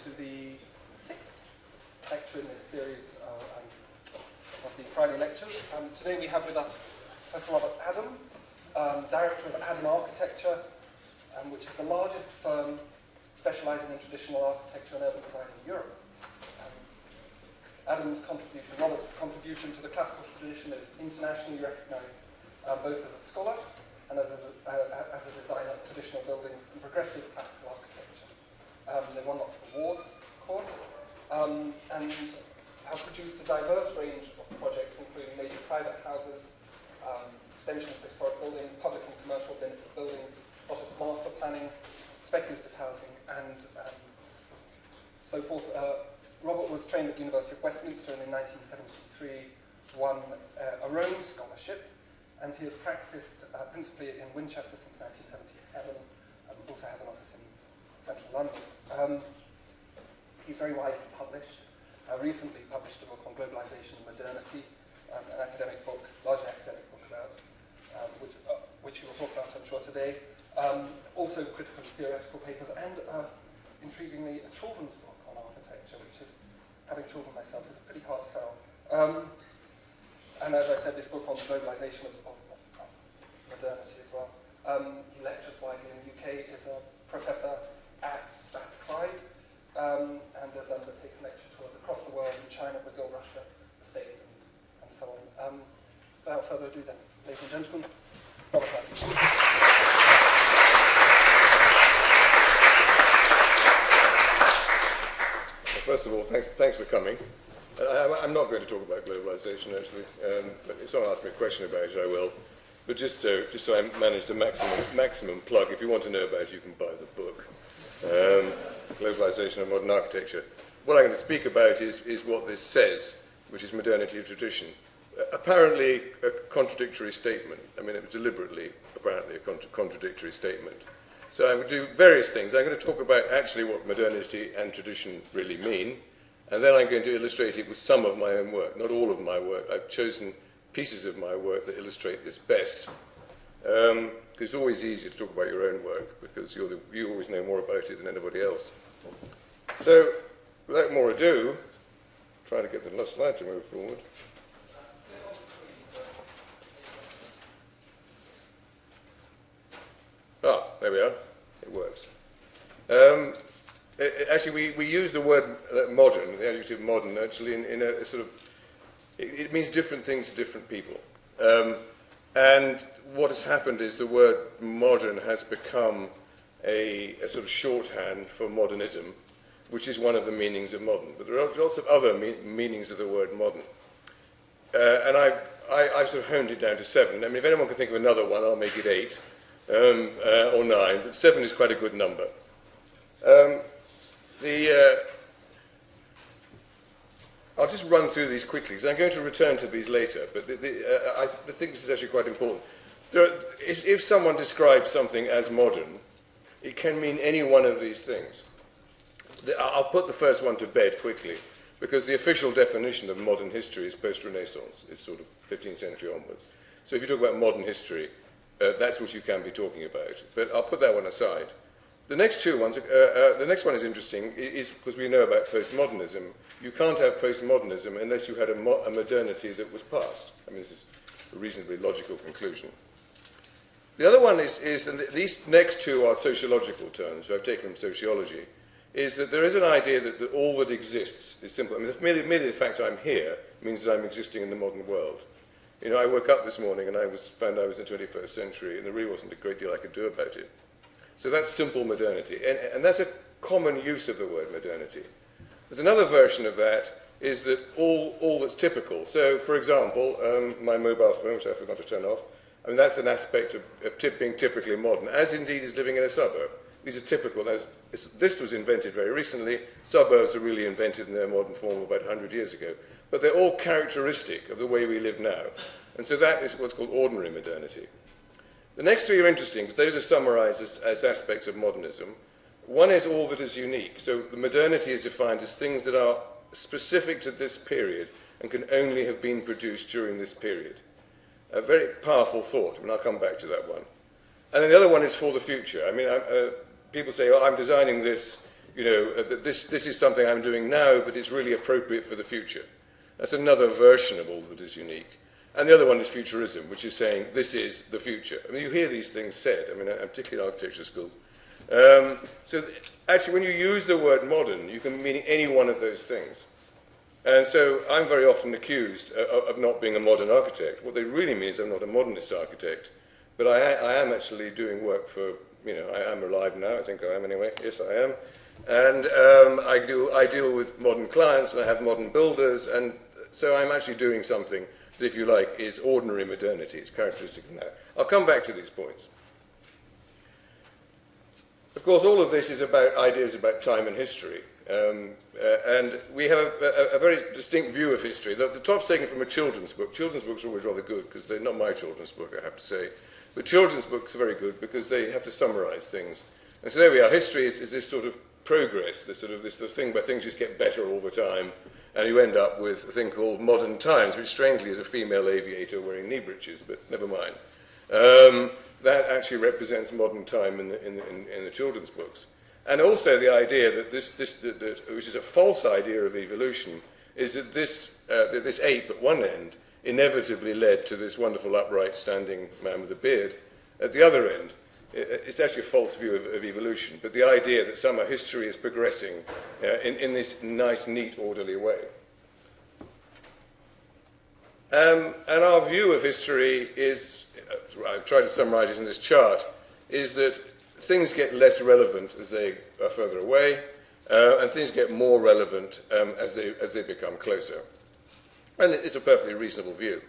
to the 6th lecture in this series of the Friday lectures. Today we have with us Professor Robert Adam, Director of Adam Architecture, which is the largest firm specialising in traditional architecture and urban design in Europe. Robert's contribution to the classical tradition is internationally recognised both as a scholar and as a designer of traditional buildings and progressive classical architecture. They've won lots of awards, of course, and have produced a diverse range of projects, including major private houses, extensions to historic buildings, public and commercial buildings, a lot of master planning, speculative housing, and so forth. Robert was trained at the University of Westminster and in 1973 won a Rome Scholarship, and he has practiced principally in Winchester since 1977, also has an office in central London. He's very widely published. Recently published a book on globalization and modernity, an academic book, largely academic book about which he will talk about, I'm sure, today. Also critical and theoretical papers, and intriguingly, a children's book on architecture, which is, having children myself, is a pretty hard sell. And as I said, this book on the globalization of modernity as well. He lectures widely in the UK, is a professor at Strathclyde, and has undertaken lecture tours across the world in China, Brazil, Russia, the States, and so on. Without further ado then, ladies and gentlemen, Robert Adam. First of all, thanks for coming. I'm not going to talk about globalization, actually, but if someone asks me a question about it, I will. But just so I manage the maximum plug, if you want to know about it, you can buy the book, Globalization of Modern Architecture. What I'm going to speak about is what this says, which is modernity of tradition. Apparently a contradictory statement. I mean, it was deliberately, apparently, a contradictory statement. So I'm going to do various things. I'm going to talk about actually what modernity and tradition really mean, and then I'm going to illustrate it with some of my own work, not all of my work. I've chosen pieces of my work that illustrate this best. It's always easier to talk about your own work, because you always know more about it than anybody else. So, without more ado, try to get the last slide to move forward. There we are. It works. Actually, we use the word modern, the adjective modern, actually, in a sort of, it means different things to different people. And what has happened is the word modern has become a sort of shorthand for modernism, which is one of the meanings of modern. But there are lots of other meanings of the word modern. And I've sort of honed it down to 7. I mean, if anyone can think of another one, I'll make it 8. Or 9, but 7 is quite a good number. I'll just run through these quickly, because I'm going to return to these later, but I think this is actually quite important. If someone describes something as modern, it can mean any one of these things. I'll put the first one to bed quickly, because the official definition of modern history is post-Renaissance. It's sort of 15th century onwards. So if you talk about modern history, that's what you can be talking about. But I'll put that one aside. The next two ones, the next one is interesting, is because we know about postmodernism. You can't have postmodernism unless you had a modernity that was past. I mean, this is a reasonably logical conclusion. The other one is and these next two are sociological terms, so I've taken from sociology, is that there is an idea that all that exists is simple. I mean, merely the fact I'm here means that I'm existing in the modern world. You know, I woke up this morning and found I was in the 21st century, and there really wasn't a great deal I could do about it. So that's simple modernity, and that's a common use of the word modernity. There's another version of that, is that all that's typical. So, for example, my mobile phone, which I forgot to turn off, I mean, that's an aspect of being typically modern, as indeed is living in a suburb. These are typical. Now, this was invented very recently. Suburbs were really invented in their modern form about 100 years ago. But they're all characteristic of the way we live now. And so that is what's called ordinary modernity. The next three are interesting, because those are summarized as aspects of modernism. One is all that is unique. So the modernity is defined as things that are specific to this period and can only have been produced during this period. A very powerful thought, and I'll come back to that one. And then the other one is for the future. I mean, people say, oh, I'm designing this, that this is something I'm doing now, but it's really appropriate for the future. That's another version of all that is unique. And the other one is futurism, which is saying this is the future. I mean, you hear these things said, particularly in architecture schools. So actually, when you use the word modern, you can mean any one of those things. And so I'm very often accused of not being a modern architect. What they really mean is I'm not a modernist architect, but I am actually doing work for, I am alive now, I think I am anyway, yes I am. And I deal with modern clients, and I have modern builders, and so I'm actually doing something that, if you like, is ordinary modernity. It's characteristic of that. I'll come back to these points. Of course, all of this is about ideas about time and history. And we have a very distinct view of history. The top's taken from a children's book. Children's books are always rather good, because they're not my children's book, I have to say. But children's books are very good because they have to summarize things. And so there we are. History is this sort of progress, this thing where things just get better all the time, and you end up with a thing called modern times, which strangely is a female aviator wearing knee breeches, but never mind. That actually represents modern time in the children's books. And also the idea that which is a false idea of evolution, is that this ape at one end inevitably led to this wonderful upright standing man with a beard at the other end. It's actually a false view of evolution, but the idea that somehow history is progressing in this nice, neat, orderly way. And our view of history is, I've tried to summarize it in this chart, is that things get less relevant as they are further away, and things get more relevant as they become closer. And it's a perfectly reasonable view.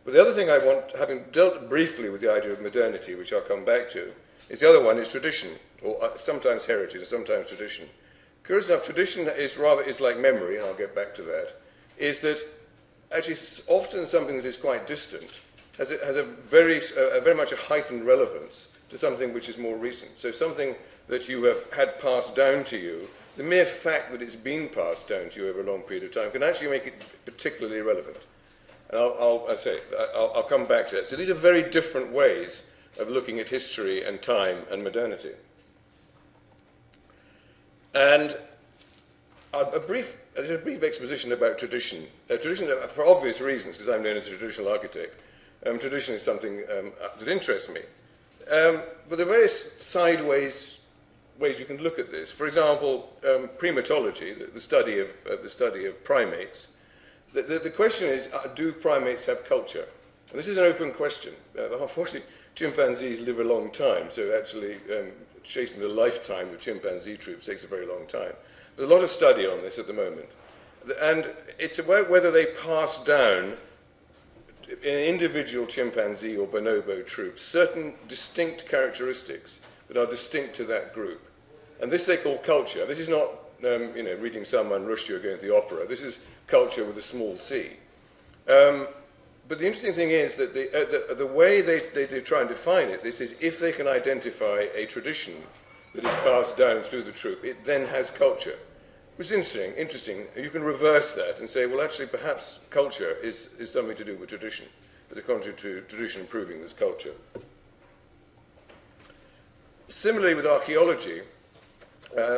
But the other thing I want, having dealt briefly with the idea of modernity, which I'll come back to, is the other one is tradition, or sometimes heritage, and sometimes tradition. Curious enough, tradition is like memory, and I'll get back to that, is that actually it's often something that is quite distant, has a very much a heightened relevance to something which is more recent. So something that you have had passed down to you, the mere fact that it's been passed down to you over a long period of time can actually make it particularly relevant. And I'll come back to that. So these are very different ways of looking at history and time and modernity. And a brief exposition about tradition. Tradition, for obvious reasons, because I'm known as a traditional architect, tradition is something that interests me. But there are various sideways ways you can look at this. For example, primatology, the study of primates. The question is, do primates have culture? And this is an open question. Unfortunately, chimpanzees live a long time, so actually chasing the lifetime of chimpanzee troops takes a very long time. There's a lot of study on this at the moment. And it's about whether they pass down in an individual chimpanzee or bonobo troop certain distinct characteristics that are distinct to that group. And this they call culture. This is not reading Salman Rushdie or going to the opera. This is culture with a small c. But the interesting thing is that the way they try and define it, this is if they can identify a tradition that is passed down through the troop, it then has culture. Which is interesting. You can reverse that and say, well, actually, perhaps culture is something to do with tradition, as a contrary to tradition proving this culture. Similarly with archaeology,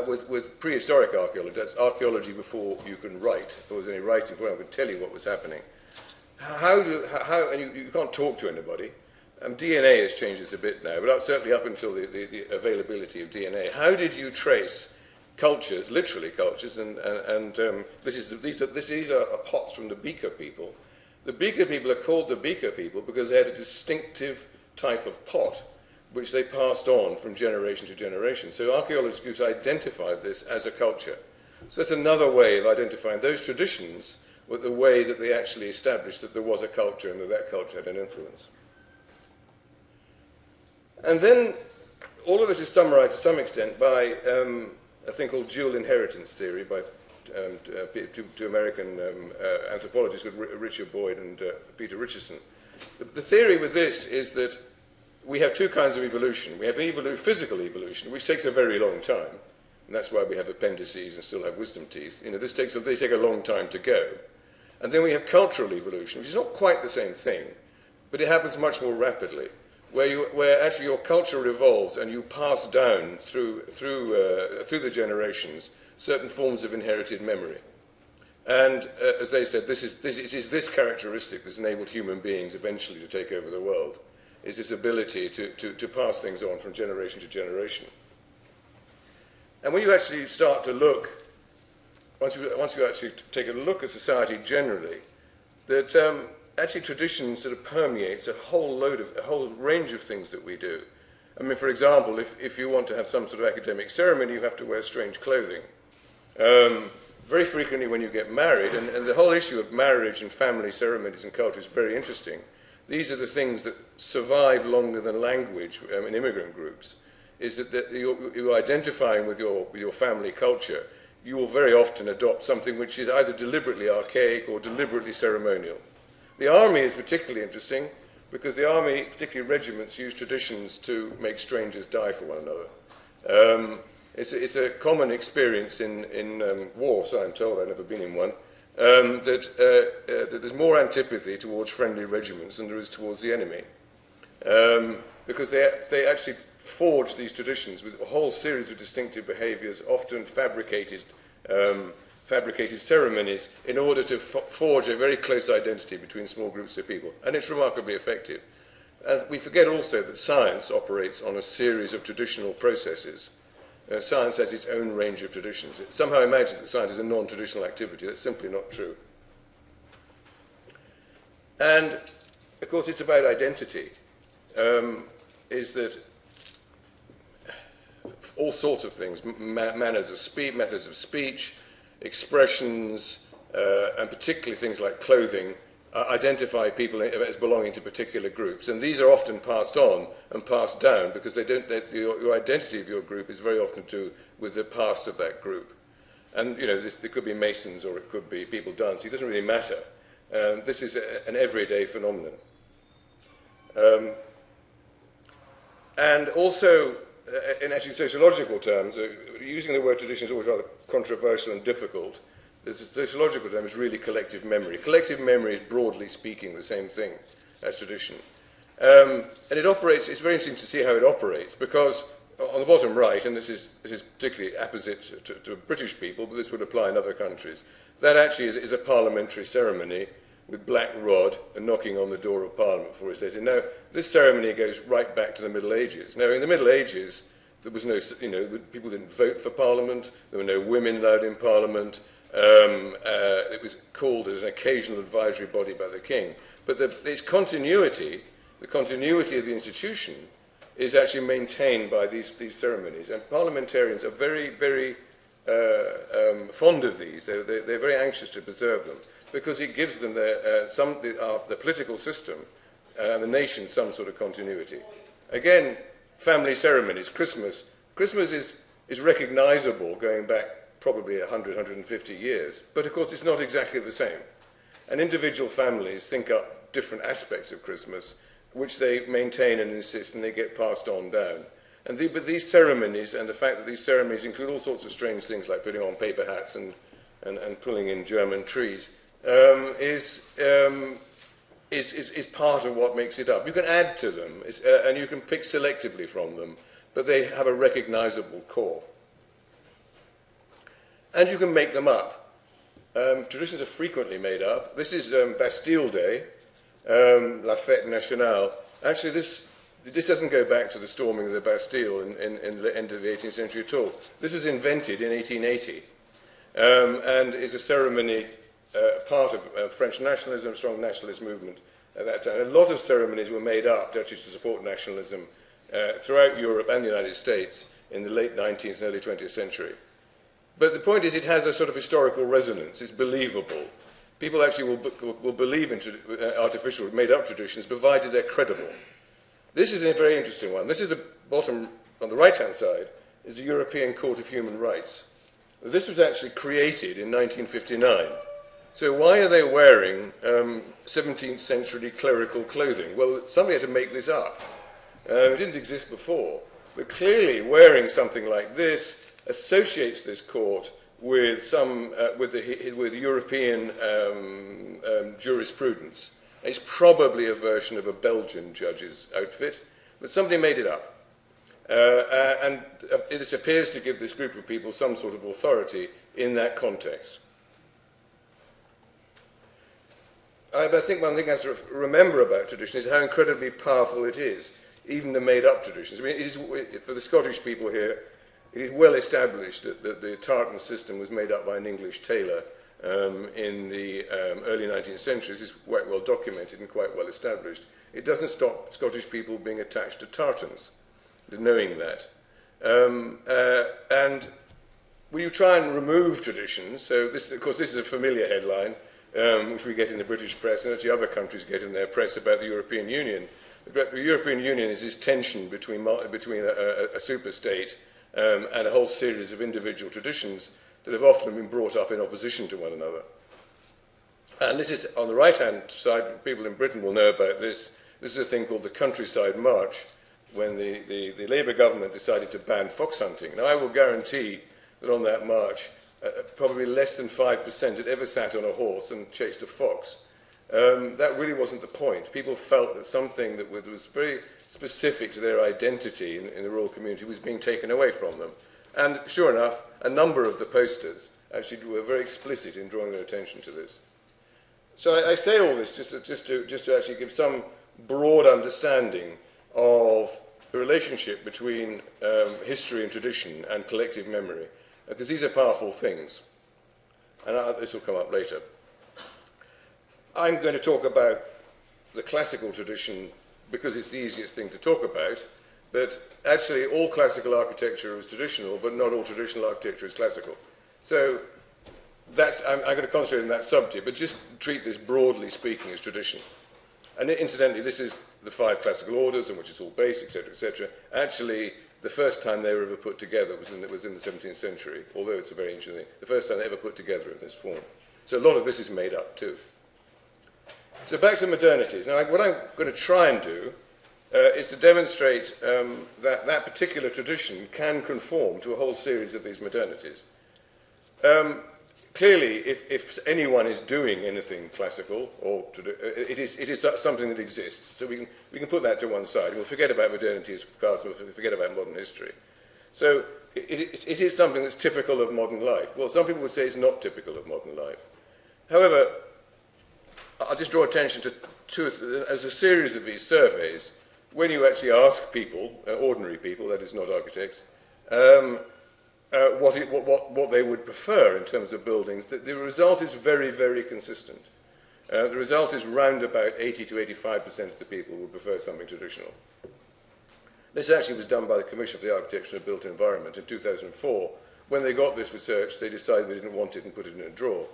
with prehistoric archaeology, that's archaeology before you can write, if there was any writing before I could tell you what was happening. And you can't talk to anybody. DNA has changed this a bit now, but certainly up until the availability of DNA. How did you trace cultures, literally cultures, and these are pots from the Beaker people. The Beaker people are called the Beaker people because they had a distinctive type of pot which they passed on from generation to generation. So archaeologists could identify this as a culture. So that's another way of identifying those traditions with the way that they actually established that there was a culture and that culture had an influence. And then all of this is summarized to some extent by a thing called dual inheritance theory by two American anthropologists called Richard Boyd and Peter Richardson. The theory with this is that we have two kinds of evolution. We have physical evolution, which takes a very long time, and that's why we have appendices and still have wisdom teeth. They take a long time to go. And then we have cultural evolution, which is not quite the same thing, but it happens much more rapidly. where actually your culture evolves and you pass down through the generations certain forms of inherited memory. And as they said, it is this characteristic that's enabled human beings eventually to take over the world, is this ability to pass things on from generation to generation. And when you actually start to look, once you actually take a look at society generally, that actually tradition sort of permeates a whole range of things that we do. I mean, for example, if you want to have some sort of academic ceremony, you have to wear strange clothing. Very frequently when you get married, and the whole issue of marriage and family ceremonies and culture is very interesting. These are the things that survive longer than language in immigrant groups, is that you're identifying with your family culture. You will very often adopt something which is either deliberately archaic or deliberately ceremonial. The army is particularly interesting because the army, particularly regiments, use traditions to make strangers die for one another. It's a common experience in war, so I'm told, I've never been in one, that there's more antipathy towards friendly regiments than there is towards the enemy. Because they actually forge these traditions with a whole series of distinctive behaviours, often fabricated ceremonies, in order to forge a very close identity between small groups of people. And it's remarkably effective. And we forget also that science operates on a series of traditional processes. Science has its own range of traditions. It somehow imagines that science is a non-traditional activity. That's simply not true. And, of course, it's about identity. Is that all sorts of things, manners of speech, methods of speech, expressions, and particularly things like clothing, identify people as belonging to particular groups. And these are often passed on and passed down because your identity of your group is very often to do with the past of that group. And, you know, it could be Masons or it could be people dancing. It doesn't really matter. This is an everyday phenomenon. And also, in actually sociological terms, using the word tradition is always rather controversial and difficult. The sociological term is really collective memory. Collective memory is, broadly speaking, the same thing as tradition. And it operates, it's very interesting to see how it operates, because on the bottom right, and this is particularly apposite to British people, but this would apply in other countries, that actually is a parliamentary ceremony with black rod and knocking on the door of Parliament before it's dated. Now, this ceremony goes right back to the Middle Ages. Now, in the Middle Ages, there was no, people didn't vote for Parliament, there were no women allowed in Parliament, it was called as an occasional advisory body by the king. But its continuity, the continuity of the institution, is actually maintained by these ceremonies. And parliamentarians are very, very fond of these. They're very anxious to preserve them, because it gives them the political system and the nation some sort of continuity. Again, family ceremonies, Christmas. Christmas is recognisable going back probably 100, 150 years, but of course it's not exactly the same. And individual families think up different aspects of Christmas, which they maintain and insist, and they get passed on down. But these ceremonies, and the fact that these ceremonies include all sorts of strange things like putting on paper hats and pulling in German trees, is part of what makes it up. You can add to them, and you can pick selectively from them, but they have a recognisable core. And you can make them up. Traditions are frequently made up. This is Bastille Day, La Fête Nationale. Actually, this doesn't go back to the storming of the Bastille in the end of the 18th century at all. This was invented in 1880 and is a ceremony, part of French nationalism, strong nationalist movement at that time. A lot of ceremonies were made up actually to support nationalism throughout Europe and the United States in the late 19th and early 20th century. But the point is, it has a sort of historical resonance. It's believable. People actually will believe in artificial, made-up traditions, provided they're credible. This is a very interesting one. This is the bottom, on the right-hand side, is the European Court of Human Rights. This was actually created in 1959. So why are they wearing 17th century clerical clothing? Well, somebody had to make this up. It didn't exist before. But clearly, wearing something like this associates this court with with European jurisprudence. It's probably a version of a Belgian judge's outfit, but somebody made it up. And this appears to give this group of people some sort of authority in that context. But I think one thing has to remember about tradition is how incredibly powerful it is, even the made-up traditions. I mean, it is, for the Scottish people here, it is well established that the tartan system was made up by an English tailor in the early 19th century. This is quite well documented and quite well established. It doesn't stop Scottish people being attached to tartans, knowing that. And we try and remove traditions. So, this, of course, this is a familiar headline, which we get in the British press, and actually other countries get in their press about the European Union. The European Union is this tension between a super-state and a whole series of individual traditions that have often been brought up in opposition to one another. And this is, on the right-hand side, people in Britain will know about this. This is a thing called the Countryside March, when the Labour government decided to ban fox hunting. Now, I will guarantee that on that march, probably less than 5% had ever sat on a horse and chased a fox. That really wasn't the point. People felt that something that was very specific to their identity in the rural community was being taken away from them. And sure enough, a number of the posters actually were very explicit in drawing their attention to this. So I say all this just to actually give some broad understanding of the relationship between history and tradition and collective memory, because these are powerful things. And this will come up later. I'm going to talk about the classical tradition because it's the easiest thing to talk about, but actually all classical architecture is traditional, but not all traditional architecture is classical. So I'm going to concentrate on that subject, but just treat this broadly speaking as tradition. And incidentally, this is the 5 classical orders on which it's all based, etc., etc. Actually, the first time they were ever put together was in the 17th century, although it's a very interesting thing. The first time they ever put together in this form. So a lot of this is made up too. So back to modernities. Now, what I'm going to try and do is to demonstrate that that particular tradition can conform to a whole series of these modernities. Clearly, if anyone is doing anything classical, or it is something that exists. So we can put that to one side. We'll forget about modernity as class, we'll forget about modern history. So it is something that's typical of modern life. Well, some people would say it's not typical of modern life. However, I'll just draw attention to as a series of these surveys, when you actually ask people, ordinary people, that is not architects, what they would prefer in terms of buildings, the result is very, very consistent. The result is round about 80 to 85% of the people would prefer something traditional. This actually was done by the Commission for the Architecture of the Built Environment in 2004. When they got this research, they decided they didn't want it and put it in a drawer.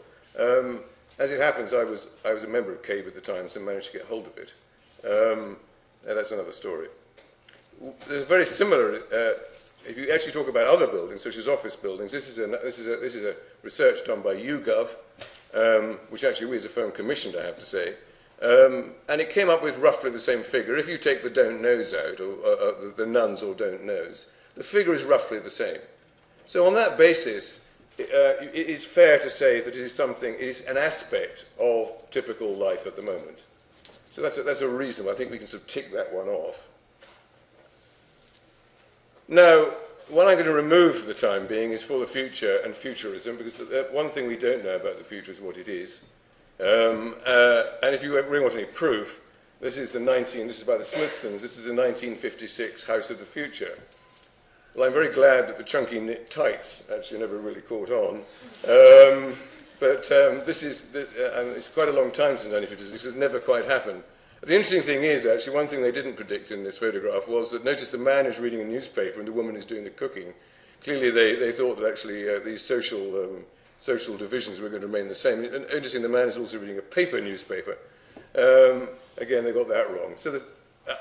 As it happens, I was a member of CABE at the time, so managed to get hold of it. That's another story. There's very similar. If you actually talk about other buildings, such as office buildings, this is a research done by YouGov, which actually we as a firm commissioned, I have to say, and it came up with roughly the same figure. If you take the don't knows out, or the nones or don't knows, the figure is roughly the same. So on that basis, it is fair to say that it is an aspect of typical life at the moment. So that's a reason. I think we can sort of tick that one off. Now, what I'm going to remove for the time being is for the future and futurism, because one thing we don't know about the future is what it is. And if you really want any proof, this is by the Smithsons. This is a 1956 House of the Future. Well, I'm very glad that the chunky knit tights actually never really caught on. This is, and it's quite a long time since 1956. This has never quite happened. The interesting thing is, actually, one thing they didn't predict in this photograph was that, notice the man is reading a newspaper and the woman is doing the cooking. Clearly, they thought that actually these social divisions were going to remain the same. And interesting, the man is also reading a paper newspaper. Again, they got that wrong. So,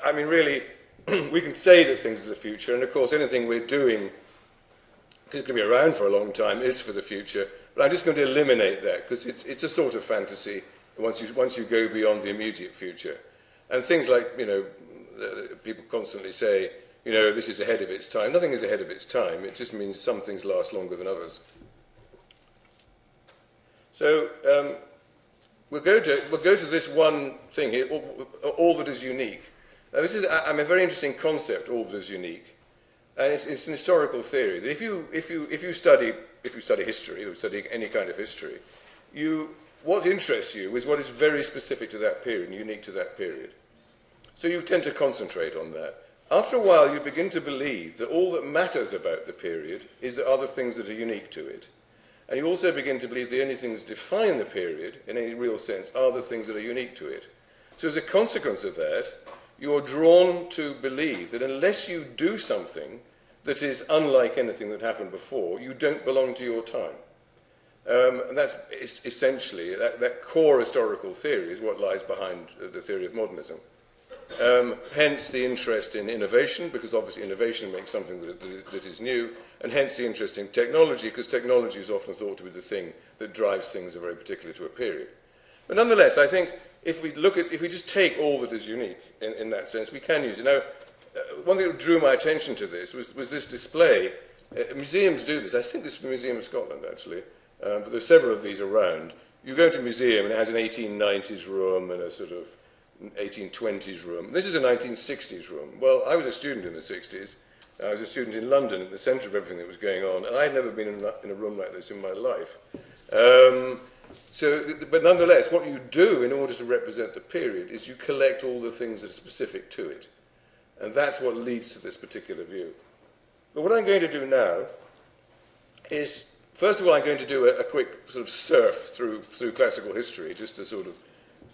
I mean, really, we can say that things are the future, and of course, anything we're doing, because it's going to be around for a long time, is for the future. But I'm just going to eliminate that, because it's a sort of fantasy once you go beyond the immediate future. And things like, people constantly say, this is ahead of its time. Nothing is ahead of its time. It just means some things last longer than others. So we'll go to this one thing here, all that is unique. Now, this is a very interesting concept, all that is unique, and it's an historical theory that if you study history or study any kind of history, what interests you is what is very specific to that period and unique to that period. So you tend to concentrate on that. After a while, you begin to believe that all that matters about the period is the other things that are unique to it. And you also begin to believe the only things that define the period, in any real sense, are the things that are unique to it. So as a consequence of that, you're drawn to believe that unless you do something that is unlike anything that happened before, you don't belong to your time. And that's essentially, that core historical theory is what lies behind the theory of modernism. Hence the interest in innovation, because obviously innovation makes something that is new, and hence the interest in technology, because technology is often thought to be the thing that drives things very particularly to a period. But nonetheless, I think if we just take all that is unique in that sense, we can use it. Now, one thing that drew my attention to this was this display. Museums do this. I think this is the Museum of Scotland, actually, but there's several of these around. You go to a museum and it has an 1890s room and a sort of 1820s room. This is a 1960s room. Well, I was a student in the 60s. I was a student in London, at the centre of everything that was going on, and I'd never been in a room like this in my life. But nonetheless, what you do in order to represent the period is you collect all the things that are specific to it. And that's what leads to this particular view. But what I'm going to do now is, first of all, I'm going to do a quick sort of surf through classical history, just to sort of,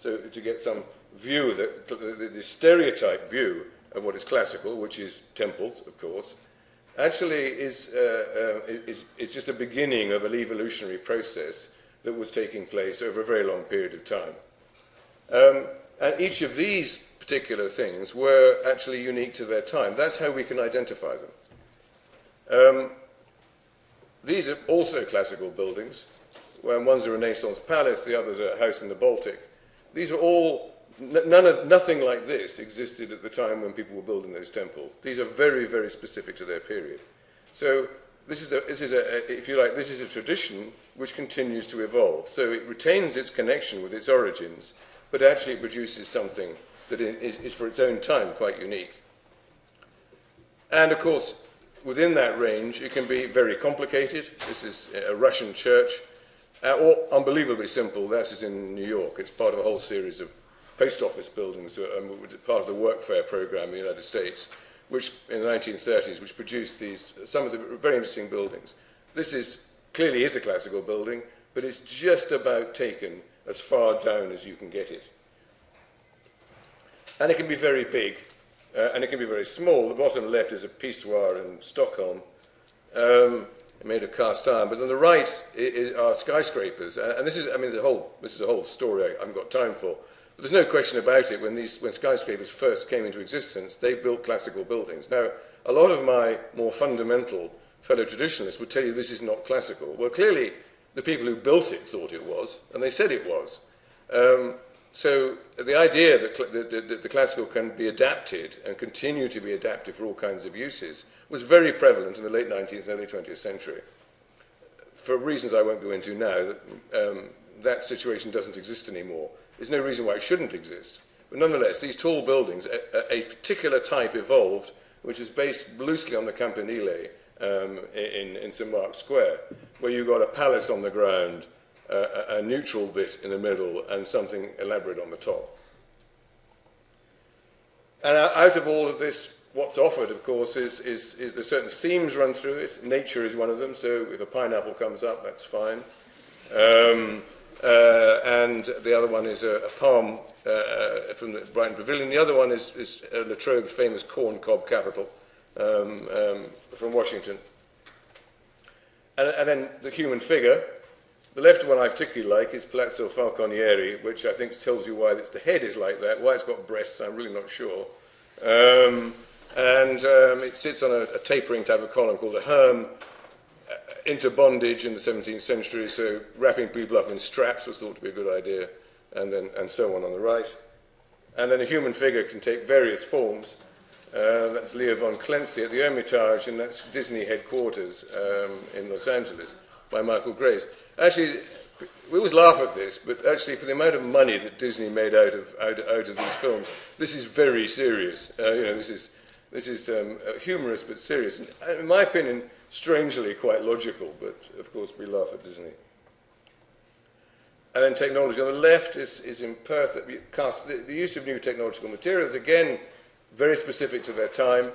to get some view, the stereotype view of what is classical, which is temples, of course, actually is just a beginning of an evolutionary process that was taking place over a very long period of time. And each of these particular things were actually unique to their time. That's how we can identify them. These are also classical buildings. One's a Renaissance palace, the other's a house in the Baltic. These are all, nothing like this existed at the time when people were building those temples. These are very, very specific to their period. So this is if you like, this is a tradition which continues to evolve. So it retains its connection with its origins, but actually it produces something that is for its own time quite unique. And of course, within that range, it can be very complicated. This is a Russian church, or unbelievably simple. That is in New York. It's part of a whole series of post office buildings, part of the workfare program in the United States, which in the 1930s, which produced some of the very interesting buildings. This clearly is a classical building, but it's just about taken as far down as you can get it. And it can be very big, and it can be very small. The bottom left is a pissoir in Stockholm, made of cast iron. But on the right are skyscrapers, and this is a whole story I haven't got time for. But there's no question about it. When skyscrapers first came into existence, they built classical buildings. Now, a lot of my more fundamental fellow traditionalists would tell you this is not classical. Well, clearly, the people who built it thought it was, and they said it was. So the idea that the classical can be adapted and continue to be adapted for all kinds of uses was very prevalent in the late 19th and early 20th century. For reasons I won't go into now, that situation doesn't exist anymore. There's no reason why it shouldn't exist. But nonetheless, these tall buildings, a particular type evolved, which is based loosely on the Campanile in St. Mark's Square, where you've got a palace on the ground, a neutral bit in the middle, and something elaborate on the top. And out of all of this, what's offered, of course, is there's certain themes run through it. Nature is one of them, so if a pineapple comes up, that's fine. And the other one is a palm from the Brighton Pavilion. The other one is La Trobe's famous corn cob capital from Washington. And then the human figure. The left one I particularly like is Palazzo Falconieri, which I think tells you why the head is like that. Why it's got breasts, I'm really not sure. It sits on a tapering type of column called a herm, into bondage in the 17th century, so wrapping people up in straps was thought to be a good idea, and so on the right. And then a human figure can take various forms. That's Leo von Clancy at the Hermitage, and that's Disney headquarters in Los Angeles by Michael Grace. Actually, we always laugh at this, but actually for the amount of money that Disney made out of these films, this is very serious. This is humorous but serious. And in my opinion, strangely quite logical, but of course we laugh at Disney. And then technology on the left is imperfect. The use of new technological materials, again, very specific to their time.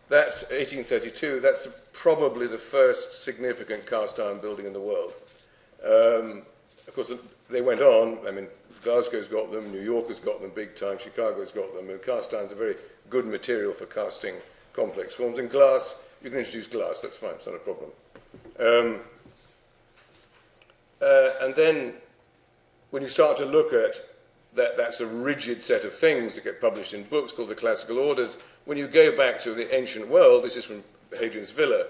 That's 1832. That's probably the first significant cast iron building in the world. Of course, they went on. I mean, Glasgow's got them, New York has got them big time, Chicago's got them, and cast iron's a very good material for casting complex forms. And glass, you can introduce glass, that's fine, it's not a problem. And then, when you start to look at that's a rigid set of things that get published in books called the classical orders. When you go back to the ancient world, this is from Hadrian's Villa,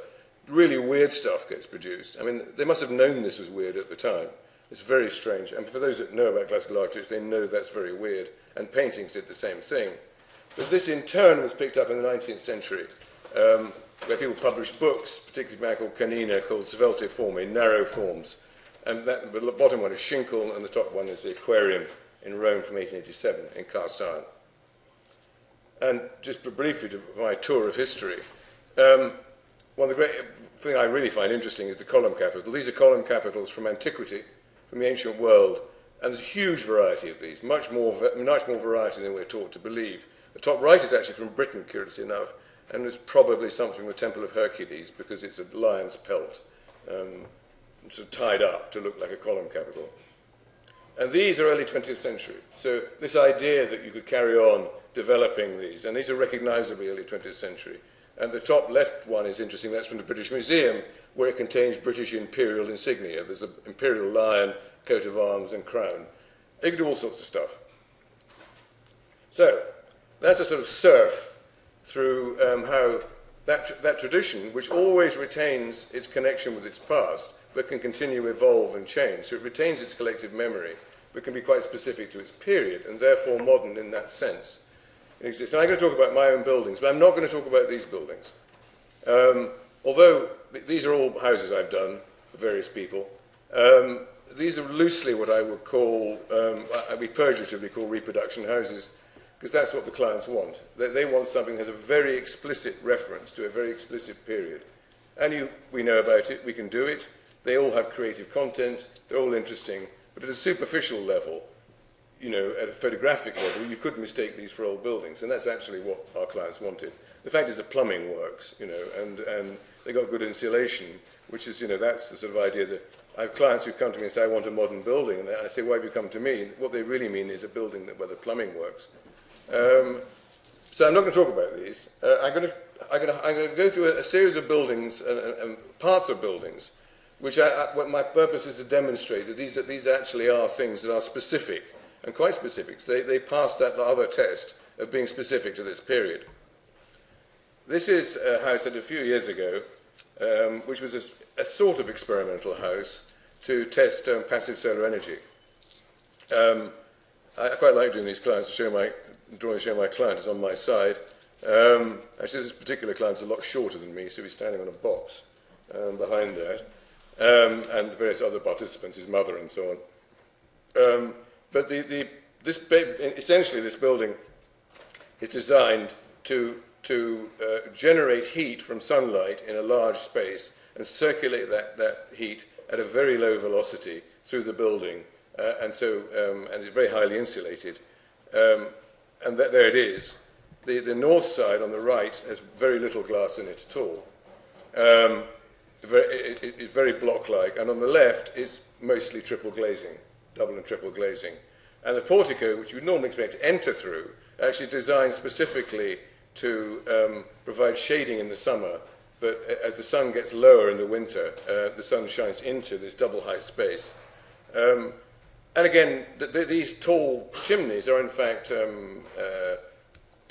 really weird stuff gets produced. I mean, they must have known this was weird at the time. It's very strange. And for those that know about classical architecture, they know that's very weird. And paintings did the same thing. But this, in turn, was picked up in the 19th century, where people published books, particularly by Michael Canina, called Svelte Formae, narrow forms. And that, the bottom one is Schinkel, and the top one is the Aquarium in Rome from 1887 in cast iron. And just briefly to my tour of history, one of the great thing I really find interesting is the column capital. These are column capitals from antiquity, from the ancient world, and there's a huge variety of these, much more variety than we're taught to believe. The top right is actually from Britain, curiously enough, and it's probably something from the Temple of Hercules because it's a lion's pelt, sort of tied up to look like a column capital. And these are early 20th century. So this idea that you could carry on developing these, and these are recognizably early 20th century. And the top left one is interesting, that's from the British Museum, where it contains British imperial insignia. There's an imperial lion, coat of arms, and crown. You can do all sorts of stuff. So that's a sort of surf through how that tradition, which always retains its connection with its past, but can continue to evolve and change. So it retains its collective memory, but can be quite specific to its period, and therefore modern in that sense. It exists. Now, I'm going to talk about my own buildings, but I'm not going to talk about these buildings. Although these are all houses I've done for various people, these are loosely what I would call, we purgatively call reproduction houses, because that's what the clients want. They want something that has a very explicit reference to a very explicit period. And we know about it, we can do it. They all have creative content, they're all interesting, but at a superficial level, you know, at a photographic level, you could mistake these for old buildings, and that's actually what our clients wanted. The fact is the plumbing works, you know, and they got good insulation, which is, you know, that's the sort of idea that I have clients who come to me and say, I want a modern building, and I say, why have you come to me? And what they really mean is a building where the plumbing works. So I'm not going to talk about these. I'm going to go through a series of buildings and parts of buildings, which what my purpose is to demonstrate that these actually are things that are specific, and quite specific. So they pass that other test of being specific to this period. This is a house that a few years ago, which was a sort of experimental house to test passive solar energy. I quite like doing these clients to show my client is on my side. Actually, this particular client is a lot shorter than me, so he's standing on a box behind that. And various other participants, his mother and so on. But essentially this building is designed to generate heat from sunlight in a large space and circulate that heat at a very low velocity through the building, and it's very highly insulated. And there it is. The north side on the right has very little glass in it at all. It's very block-like, and on the left is mostly triple glazing, double and triple glazing. And the portico, which you would normally expect to enter through, actually designed specifically to provide shading in the summer, but as the sun gets lower in the winter, the sun shines into this double-height space. And again, these tall chimneys are in fact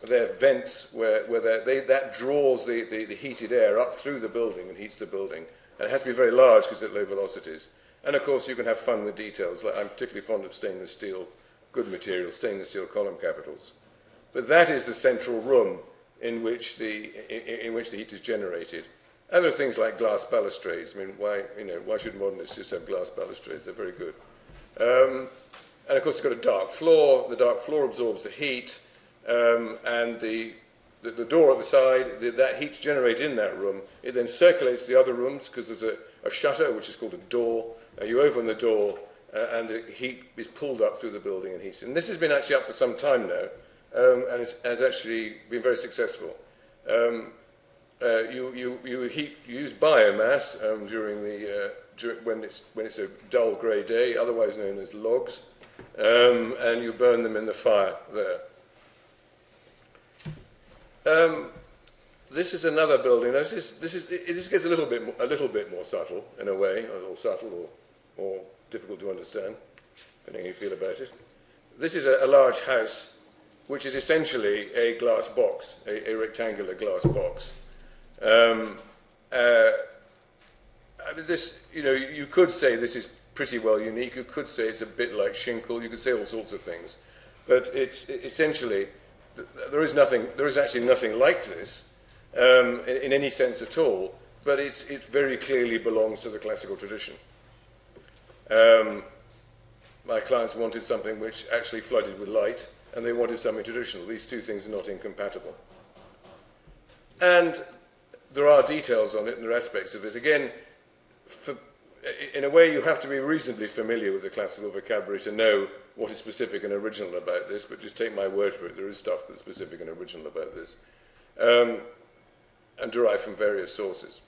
they're vents where that draws the heated air up through the building and heats the building. And it has to be very large because at low velocities. And of course, you can have fun with details. Like I'm particularly fond of stainless steel, good material, stainless steel column capitals. But that is the central room in which the heat is generated. And there are things like glass balustrades. I mean, why should modernists just have glass balustrades? They're very good. And of course, it's got a dark floor. The dark floor absorbs the heat, and the door at the side, that heat's generated in that room. It then circulates the other rooms because there's a shutter, which is called a door. You open the door, and the heat is pulled up through the building and heated. And this has been actually up for some time now, and it has actually been very successful. You use biomass when it's a dull grey day, otherwise known as logs, and you burn them in the fire there. This is another building. Now, this gets a little bit more subtle in a way, or subtle or difficult to understand, depending how you feel about it. This is a large house, which is essentially a glass box, a rectangular glass box. I mean, you could say this is pretty well unique. You could say it's a bit like Schinkel. You could say all sorts of things, but it's essentially there is actually nothing like this in any sense at all. But it very clearly belongs to the classical tradition. My clients wanted something which actually flooded with light, and they wanted something traditional. These two things are not incompatible. And there are details on it, and there are aspects of this. Again, in a way, you have to be reasonably familiar with the classical vocabulary to know what is specific and original about this, but just take my word for it, there is stuff that's specific and original about this, and derived from various sources.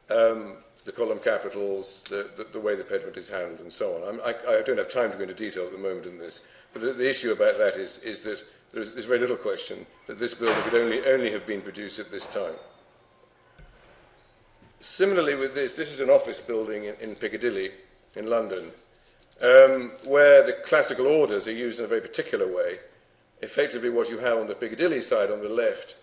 The column capitals, the way the pediment is handled, and so on. I don't have time to go into detail at the moment in this, but the issue about that is that there's very little question that this building could only have been produced at this time. Similarly with this is an office building in Piccadilly, in London, where the classical orders are used in a very particular way. Effectively, what you have on the Piccadilly side on the left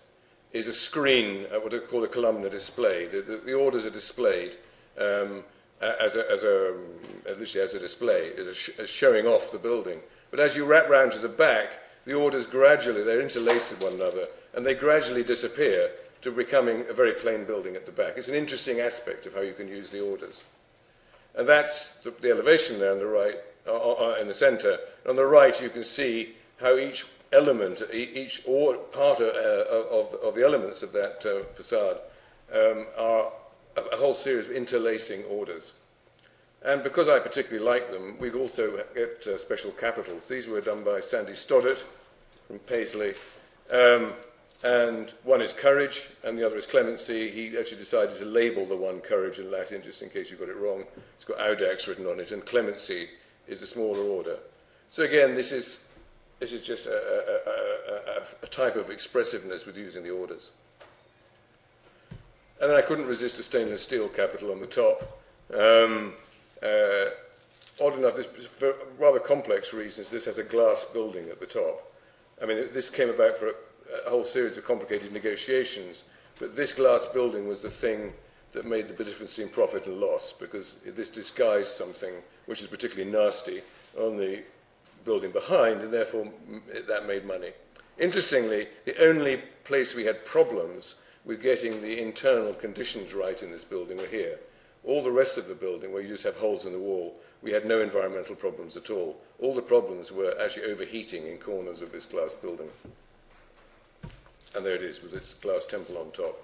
is a screen, what are called a columnar display. The orders are displayed as a display, as showing off the building. But as you wrap round to the back, the orders gradually, they're interlaced with one another, and they gradually disappear to becoming a very plain building at the back. It's an interesting aspect of how you can use the orders. And that's the elevation there on the right, in the centre. On the right, you can see how each element, each part of the elements of that facade are a whole series of interlacing orders. And because I particularly like them, we've also got special capitals. These were done by Sandy Stoddart from Paisley. And one is courage, and the other is clemency. He actually decided to label the one courage in Latin, just in case you got it wrong. It's got audax written on it, and clemency is the smaller order. So again, this is just a type of expressiveness with using the orders. And then I couldn't resist a stainless steel capital on the top. Odd enough, for rather complex reasons, this has a glass building at the top. I mean, this came about for a whole series of complicated negotiations, but this glass building was the thing that made the difference between profit and loss, because this disguised something which is particularly nasty on the building behind, and therefore that made money. Interestingly, the only place we had problems with getting the internal conditions right in this building were here. All the rest of the building, where you just have holes in the wall, we had no environmental problems at all. All the problems were actually overheating in corners of this glass building. And there it is, with its glass temple on top.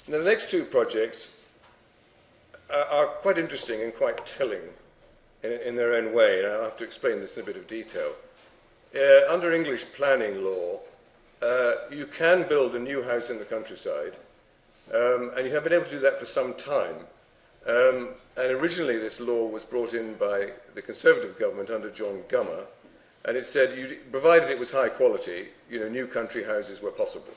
Now, the next two projects are quite interesting and quite telling in their own way, and I'll have to explain this in a bit of detail. Under English planning law, you can build a new house in the countryside, and you have been able to do that for some time. And originally this law was brought in by the Conservative government under John Gummer, and it said, provided it was high quality, new country houses were possible.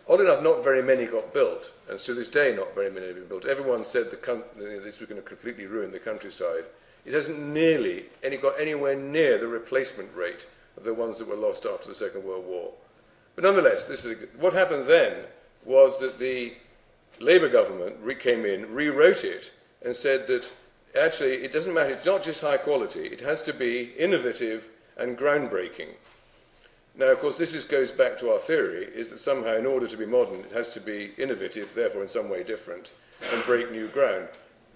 Odd enough, not very many got built, and to this day not very many have been built. Everyone said this was going to completely ruin the countryside. It hasn't got anywhere near the replacement rate of the ones that were lost after the Second World War. But nonetheless, what happened then was that the Labour government came in, rewrote it, and said that actually it doesn't matter, it's not just high quality, it has to be innovative and groundbreaking. Now, of course, goes back to our theory, is that somehow in order to be modern, it has to be innovative, therefore in some way different, and break new ground.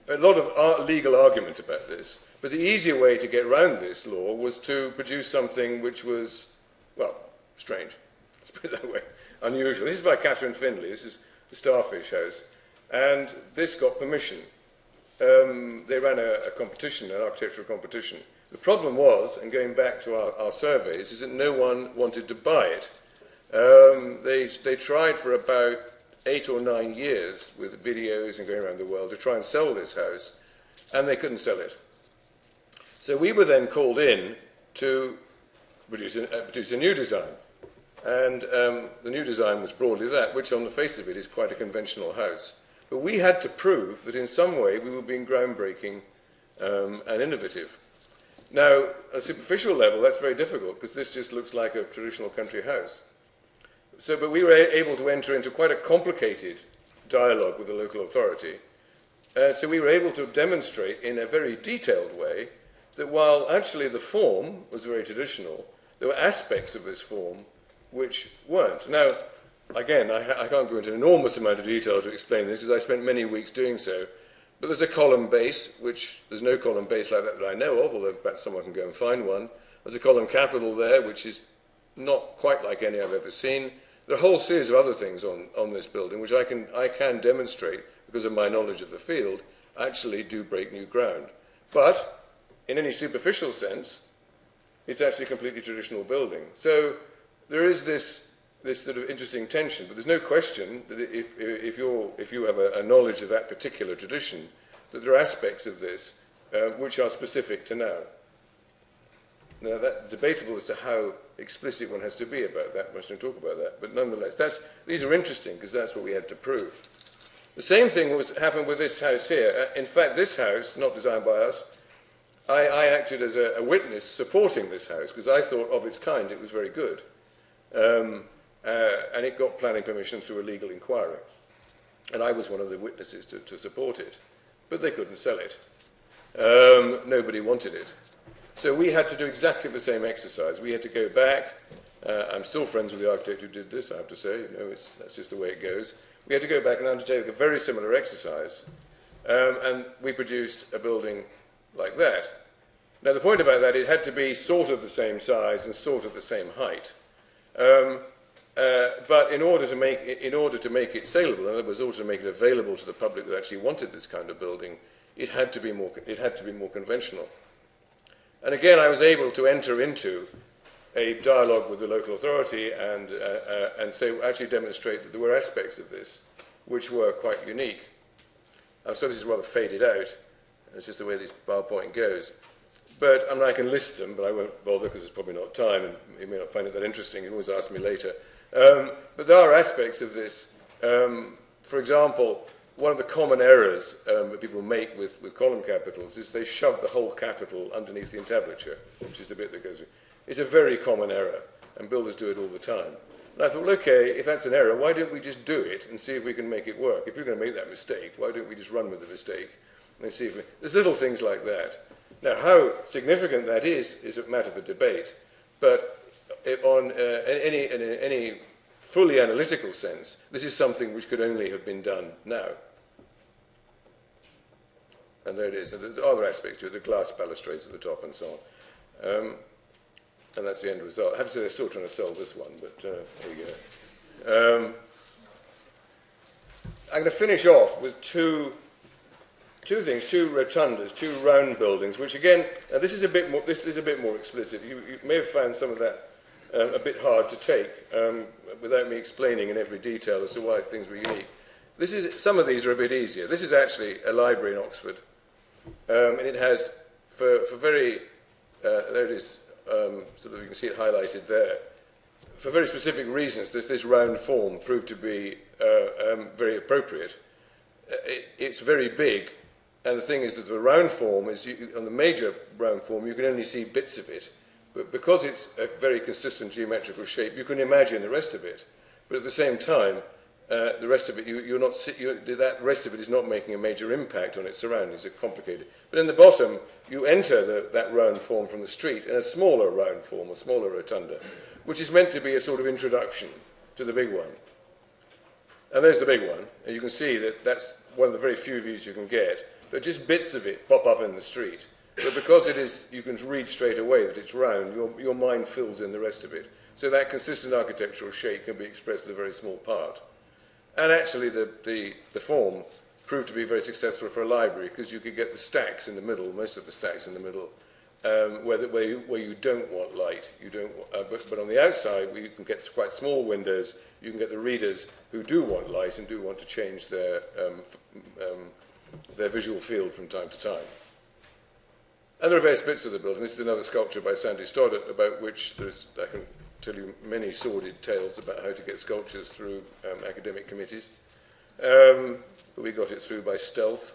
A lot of legal argument about this, but the easier way to get around this law was to produce something which was, well, strange. Let's put it that way. Unusual. This is by Catherine Findlay. This is the Starfish House. And this got permission. They ran a competition, an architectural competition. The problem was, and going back to our surveys, is that no one wanted to buy it. They tried for about 8 or 9 years with videos and going around the world to try and sell this house, and they couldn't sell it. So we were then called in to produce a new design. And the new design was broadly that, which on the face of it is quite a conventional house. But we had to prove that in some way we were being groundbreaking and innovative. Now, at a superficial level, that's very difficult, because this just looks like a traditional country house. But we were able to enter into quite a complicated dialogue with the local authority. So we were able to demonstrate in a very detailed way that while actually the form was very traditional, there were aspects of this form which weren't. Now, again, I can't go into an enormous amount of detail to explain this, because I spent many weeks doing so. But there's a column base, which there's no column base like that I know of, although perhaps someone can go and find one. There's a column capital there, which is not quite like any I've ever seen. There are a whole series of other things on this building, which I can demonstrate, because of my knowledge of the field, actually do break new ground. But, in any superficial sense, it's actually a completely traditional building. So there is this sort of interesting tension, but there's no question that if you have a knowledge of that particular tradition, that there are aspects of this which are specific to now. Now, that's debatable as to how explicit one has to be about that. I mustn't talk about that. But nonetheless, these are interesting, because that's what we had to prove. The same thing happened with this house here. In fact, this house, not designed by us, I acted as a witness supporting this house, because I thought of its kind it was very good. And it got planning permission through a legal inquiry. And I was one of the witnesses to support it. But they couldn't sell it. Nobody wanted it. So we had to do exactly the same exercise. We had to go back. I'm still friends with the architect who did this, I have to say. That's just the way it goes. We had to go back and undertake a very similar exercise. And we produced a building like that. Now, the point about that, it had to be sort of the same size and sort of the same height. But in order to make it saleable, in other words, also to make it available to the public that actually wanted this kind of building, it had to be more conventional. And again, I was able to enter into a dialogue with the local authority and actually demonstrate that there were aspects of this which were quite unique. So this is rather faded out. It's just the way this PowerPoint goes. But I can list them, but I won't bother, because there's probably not time, and you may not find it that interesting. You can always ask me later. But there are aspects of this. For example, one of the common errors that people make with column capitals is they shove the whole capital underneath the entablature, which is the bit that goes in. It's a very common error, and builders do it all the time. And I thought, well, okay, if that's an error, why don't we just do it and see if we can make it work? If you're going to make that mistake, why don't we just run with the mistake and see if there's little things like that. Now, how significant that is a matter for debate, but in any fully analytical sense, this is something which could only have been done now. And there it is. And there are other aspects to it, the glass balustrades at the top and so on. And that's the end result. I have to say they're still trying to sell this one, but there you go. I'm going to finish off with two things, two rotundas, two round buildings, which again, this is a bit more explicit. You may have found some of that a bit hard to take without me explaining in every detail as to why things were unique. Some of these are a bit easier. This is actually a library in Oxford, and it has, for very, there it is, sort of you can see it highlighted there. For very specific reasons, this round form proved to be very appropriate. It's very big, and the thing is that the round form is, on the major round form, you can only see bits of it. But because it's a very consistent geometrical shape, you can imagine the rest of it. But at the same time, the rest of it, that rest of it is not making a major impact on its surroundings. It's complicated. But in the bottom, you enter that round form from the street in a smaller round form, a smaller rotunda, which is meant to be a sort of introduction to the big one. And there's the big one, and you can see that that's one of the very few views you can get, but just bits of it pop up in the street. But because it is, you can read straight away that it's round, your mind fills in the rest of it. So that consistent architectural shape can be expressed in a very small part. And actually the form proved to be very successful for a library, because you could get the stacks in the middle, most of the stacks in the middle, where you don't want light. But on the outside, where you can get quite small windows, you can get the readers who do want light and do want to change their visual field from time to time. And there are various bits of the building. This is another sculpture by Sandy Stoddart, about which I can tell you many sordid tales about how to get sculptures through academic committees. But we got it through by stealth.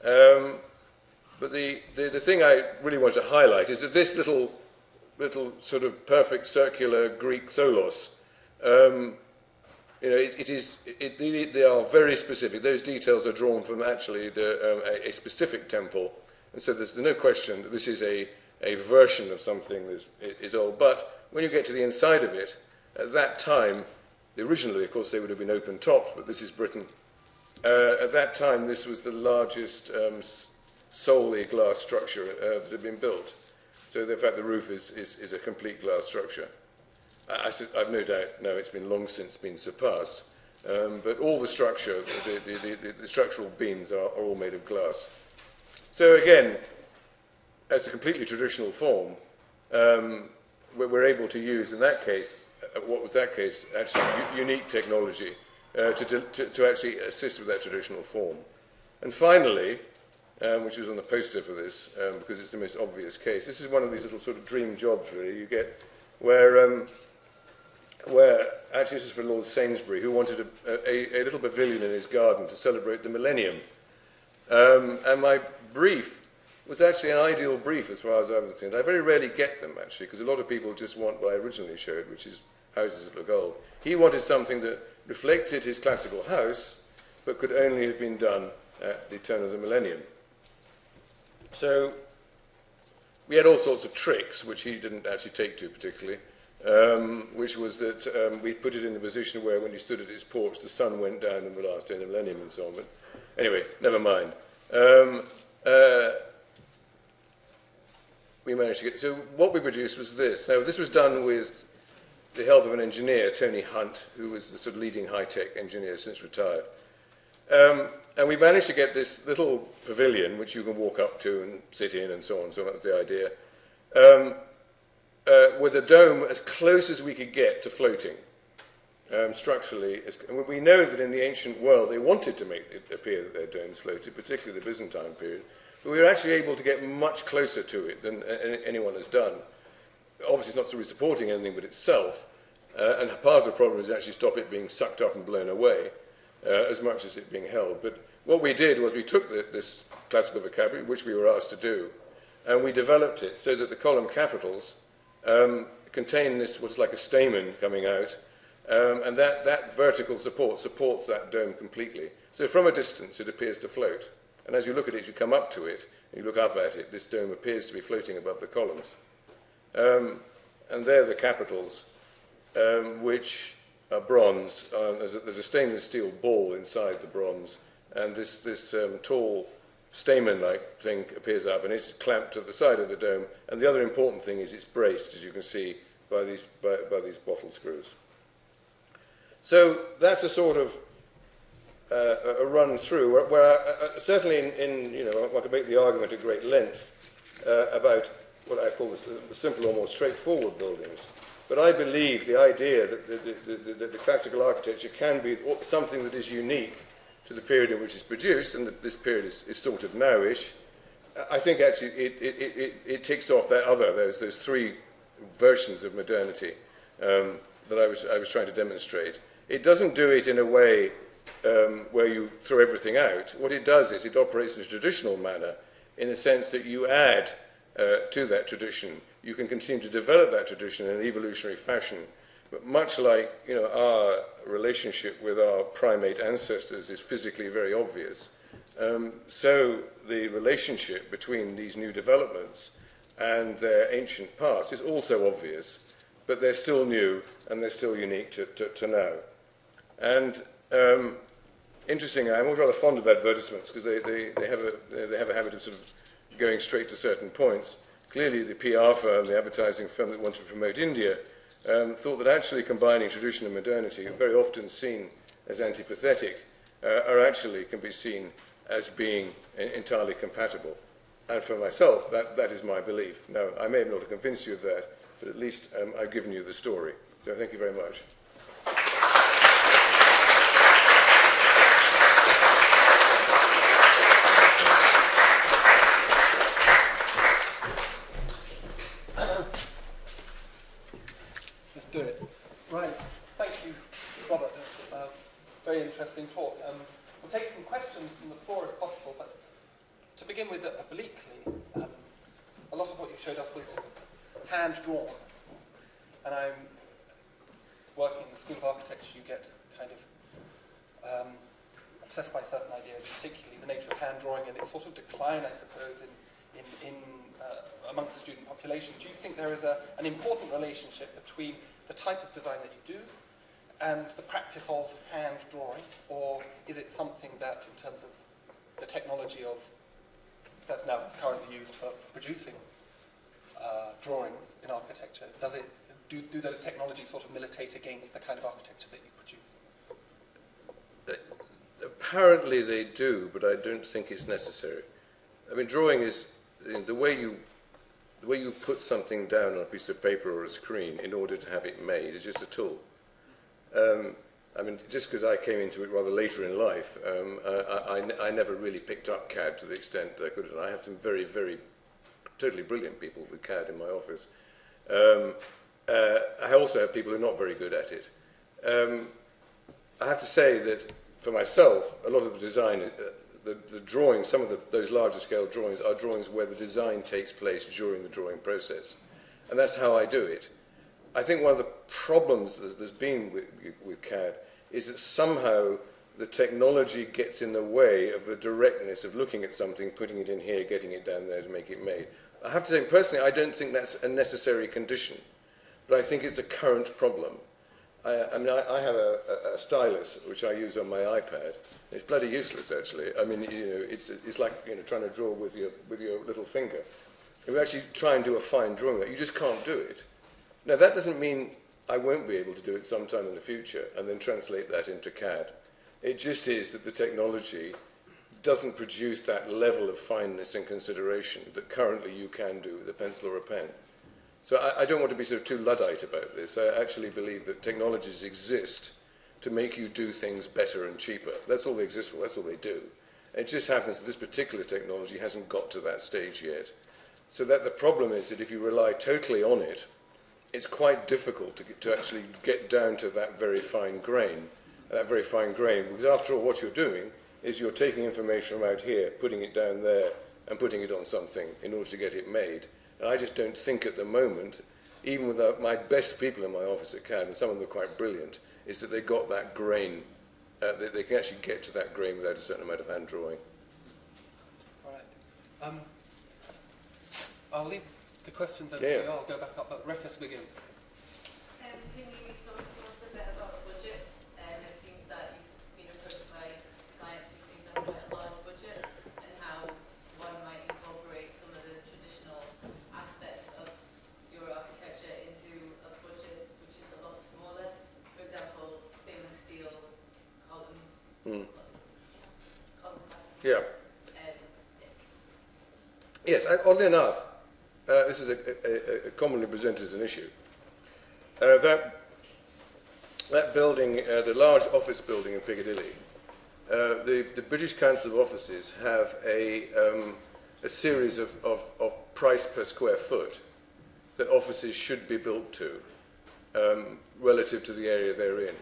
But the thing I really want to highlight is that this little sort of perfect circular Greek tholos, they are very specific. Those details are drawn from actually a specific temple. And so there's no question that this is a version of something that is old. But when you get to the inside of it, at that time, originally, of course, they would have been open-topped, but this is Britain. At that time, this was the largest solely glass structure that had been built. So, in fact, the roof is a complete glass structure. I've no doubt now it's been long since been surpassed. But all the structure, the structural beams are all made of glass. So again, as a completely traditional form, we're able to use, in that case, what was that case, actually unique technology to actually assist with that traditional form. And finally, which was on the poster for this, because it's the most obvious case, this is one of these little sort of dream jobs, really, you get, where actually this is for Lord Sainsbury, who wanted a little pavilion in his garden to celebrate the millennium. And my brief was actually an ideal brief as far as I was concerned. I very rarely get them, actually, because a lot of people just want what I originally showed, which is houses that look old. He wanted something that reflected his classical house, but could only have been done at the turn of the millennium. So we had all sorts of tricks, which he didn't actually take to particularly, which was that we put it in the position where when he stood at his porch, the sun went down on the last day of the millennium and so on. But anyway, never mind. We managed to get... So what we produced was this. Now, this was done with the help of an engineer, Tony Hunt, who was the sort of leading high-tech engineer since retired. And we managed to get this little pavilion, which you can walk up to and sit in and so on, so that was the idea, with a dome as close as we could get to floating, structurally. And we know that in the ancient world they wanted to make it appear that their domes floated, particularly the Byzantine period, but we were actually able to get much closer to it than anyone has done. Obviously it's not really supporting anything but itself, and part of the problem is actually stop it being sucked up and blown away, as much as it being held. But what we did was we took this classical vocabulary, which we were asked to do, and we developed it so that the column capitals contain this, what's like a stamen coming out, and that vertical support supports that dome completely. So from a distance it appears to float, and as you look at it, you come up to it, and you look up at it, this dome appears to be floating above the columns. And there are the capitals, which are bronze. There's a stainless steel ball inside the bronze, and this tall stamen-like thing appears up, and it's clamped to the side of the dome. And the other important thing is it's braced, as you can see, by these bottle screws. So that's a sort of a run through where certainly I could make the argument at great length about what I call the simple or more straightforward buildings. But I believe the idea that the classical architecture can be something that is unique to the period in which it's produced, and that this period is sort of now-ish, I think actually it ticks off those three versions of modernity that I was trying to demonstrate. It doesn't do it in a way where you throw everything out. What it does is it operates in a traditional manner, in the sense that you add to that tradition. You can continue to develop that tradition in an evolutionary fashion But much like, you know, our relationship with our primate ancestors is physically very obvious, so the relationship between these new developments and their ancient past is also obvious, but they're still new and they're still unique to now. And interestingly, I'm always rather fond of advertisements because they have a habit of sort of going straight to certain points. Clearly, the PR firm, the advertising firm that wanted to promote India, thought that actually combining tradition and modernity, very often seen as antipathetic, can be seen as being entirely compatible. And for myself, that is my belief. Now, I may not have convinced you of that, but at least I've given you the story. So thank you very much. Let's do it. Right. Thank you, Robert. Very interesting talk. We'll take some questions from the floor if possible, but to begin with, obliquely, a lot of what you showed us was hand-drawn. And I'm working in the School of Architecture, you get kind of obsessed by certain ideas, particularly the nature of hand-drawing and its sort of decline, I suppose, in amongst the student population. Do you think there is an important relationship between the type of design that you do and the practice of hand-drawing, or is it something that, in terms of the technology that's now currently used for producing drawings in architecture, do those technologies sort of militate against the kind of architecture that you produce? Apparently they do, but I don't think it's necessary. I mean, drawing is the way you put something down on a piece of paper or a screen in order to have it made is just a tool. I mean, just because I came into it rather later in life, I never really picked up CAD to the extent that I could. And I have some very, very totally brilliant people with CAD in my office. I also have people who are not very good at it. I have to say that for myself, a lot of the design, the drawings, some of those larger scale drawings are drawings where the design takes place during the drawing process. And that's how I do it. I think one of the problems that there's been with CAD is that somehow the technology gets in the way of the directness of looking at something, putting it in here, getting it down there to make it made. I have to say, personally, I don't think that's a necessary condition, but I think it's a current problem. I mean, I have a stylus which I use on my iPad. It's bloody useless, actually. I mean, you know, it's like, you know, trying to draw with your little finger. If you actually try and do a fine drawing, that you just can't do it. Now, that doesn't mean I won't be able to do it sometime in the future and then translate that into CAD. It just is that the technology doesn't produce that level of fineness and consideration that currently you can do with a pencil or a pen. So I don't want to be sort of too Luddite about this. I actually believe that technologies exist to make you do things better and cheaper. That's all they exist for, that's all they do. And it just happens that this particular technology hasn't got to that stage yet. So that the problem is that if you rely totally on it, it's quite difficult to actually get down to that very fine grain, because after all what you're doing is you're taking information from out here, putting it down there, and putting it on something in order to get it made. And I just don't think at the moment, even with my best people in my office at CAD, and some of them are quite brilliant, is that they got that grain, they can actually get to that grain without a certain amount of hand drawing. All right. I'll leave the questions over to you. I'll go back up, but Rekha's begin. Can you talk to us a bit about budget? It seems that you've been approached by clients who seem to have quite a large budget, and how one might incorporate some of the traditional aspects of your architecture into a budget which is a lot smaller. For example, stainless steel column. Yeah. Yes, oddly enough, this is a commonly presented as an issue. That building, the large office building in Piccadilly, the British Council of Offices have a series of price per square foot that offices should be built to relative to the area they're in.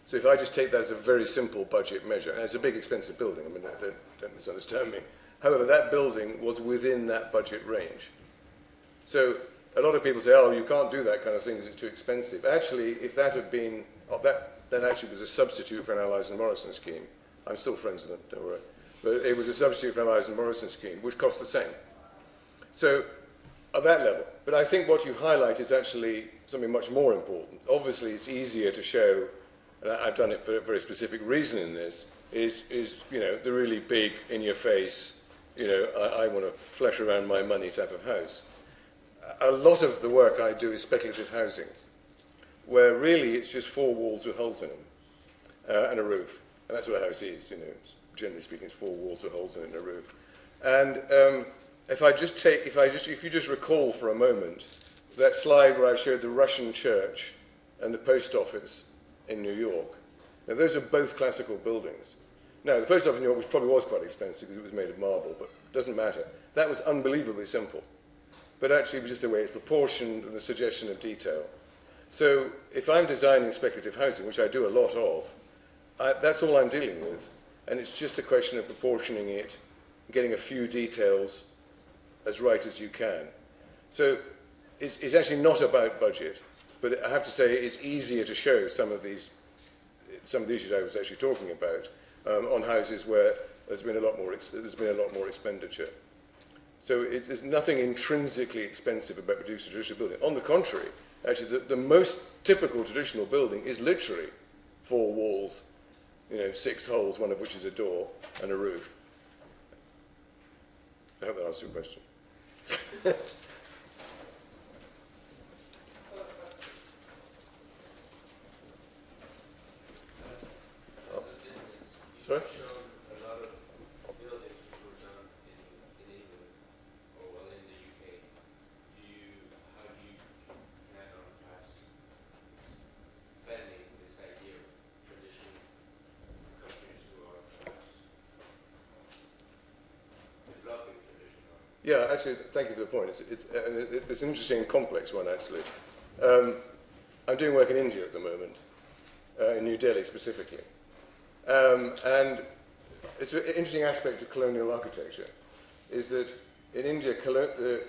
So if I just take that as a very simple budget measure, and it's a big expensive building, I mean, don't misunderstand me. However, that building was within that budget range. So a lot of people say, oh, you can't do that kind of thing because it's too expensive. Actually, if that had been, that actually was a substitute for an Allies and Morrison scheme. I'm still friends with them, don't worry. But it was a substitute for an Allies and Morrison scheme, which cost the same. So, at that level. But I think what you highlight is actually something much more important. Obviously, it's easier to show, and I've done it for a very specific reason in this, is you know, the really big, in-your-face, you know, I want to flesh around my money type of house. A lot of the work I do is speculative housing, where really it's just 4 walls with holes in them and a roof. And that's what a house is, you know. Generally speaking, it's 4 walls with holes in it and a roof. And if you just recall for a moment that slide where I showed the Russian church and the post office in New York. Now, those are both classical buildings. Now, the post office in New York probably was quite expensive because it was made of marble, but it doesn't matter. That was unbelievably simple. But actually, it was just the way it's proportioned and the suggestion of detail. So, if I'm designing speculative housing, which I do a lot of, that's all I'm dealing with. And it's just a question of proportioning it, getting a few details as right as you can. So, it's actually not about budget, but I have to say it's easier to show some of the issues I was actually talking about on houses where there's been a lot more expenditure. So there's nothing intrinsically expensive about producing a traditional building. On the contrary, actually, the most typical traditional building is literally 4 walls, you know, 6 holes, one of which is a door, and a roof. I hope that answers your question. Sorry? A lot of buildings which were done in England, or well in the UK. How do you plan on perhaps expanding this idea of tradition countries who are perhaps developing tradition? Yeah, actually, thank you for the point. It's an interesting and complex one, actually. I'm doing work in India at the moment, in New Delhi specifically. And it's an interesting aspect of colonial architecture, is that in India, the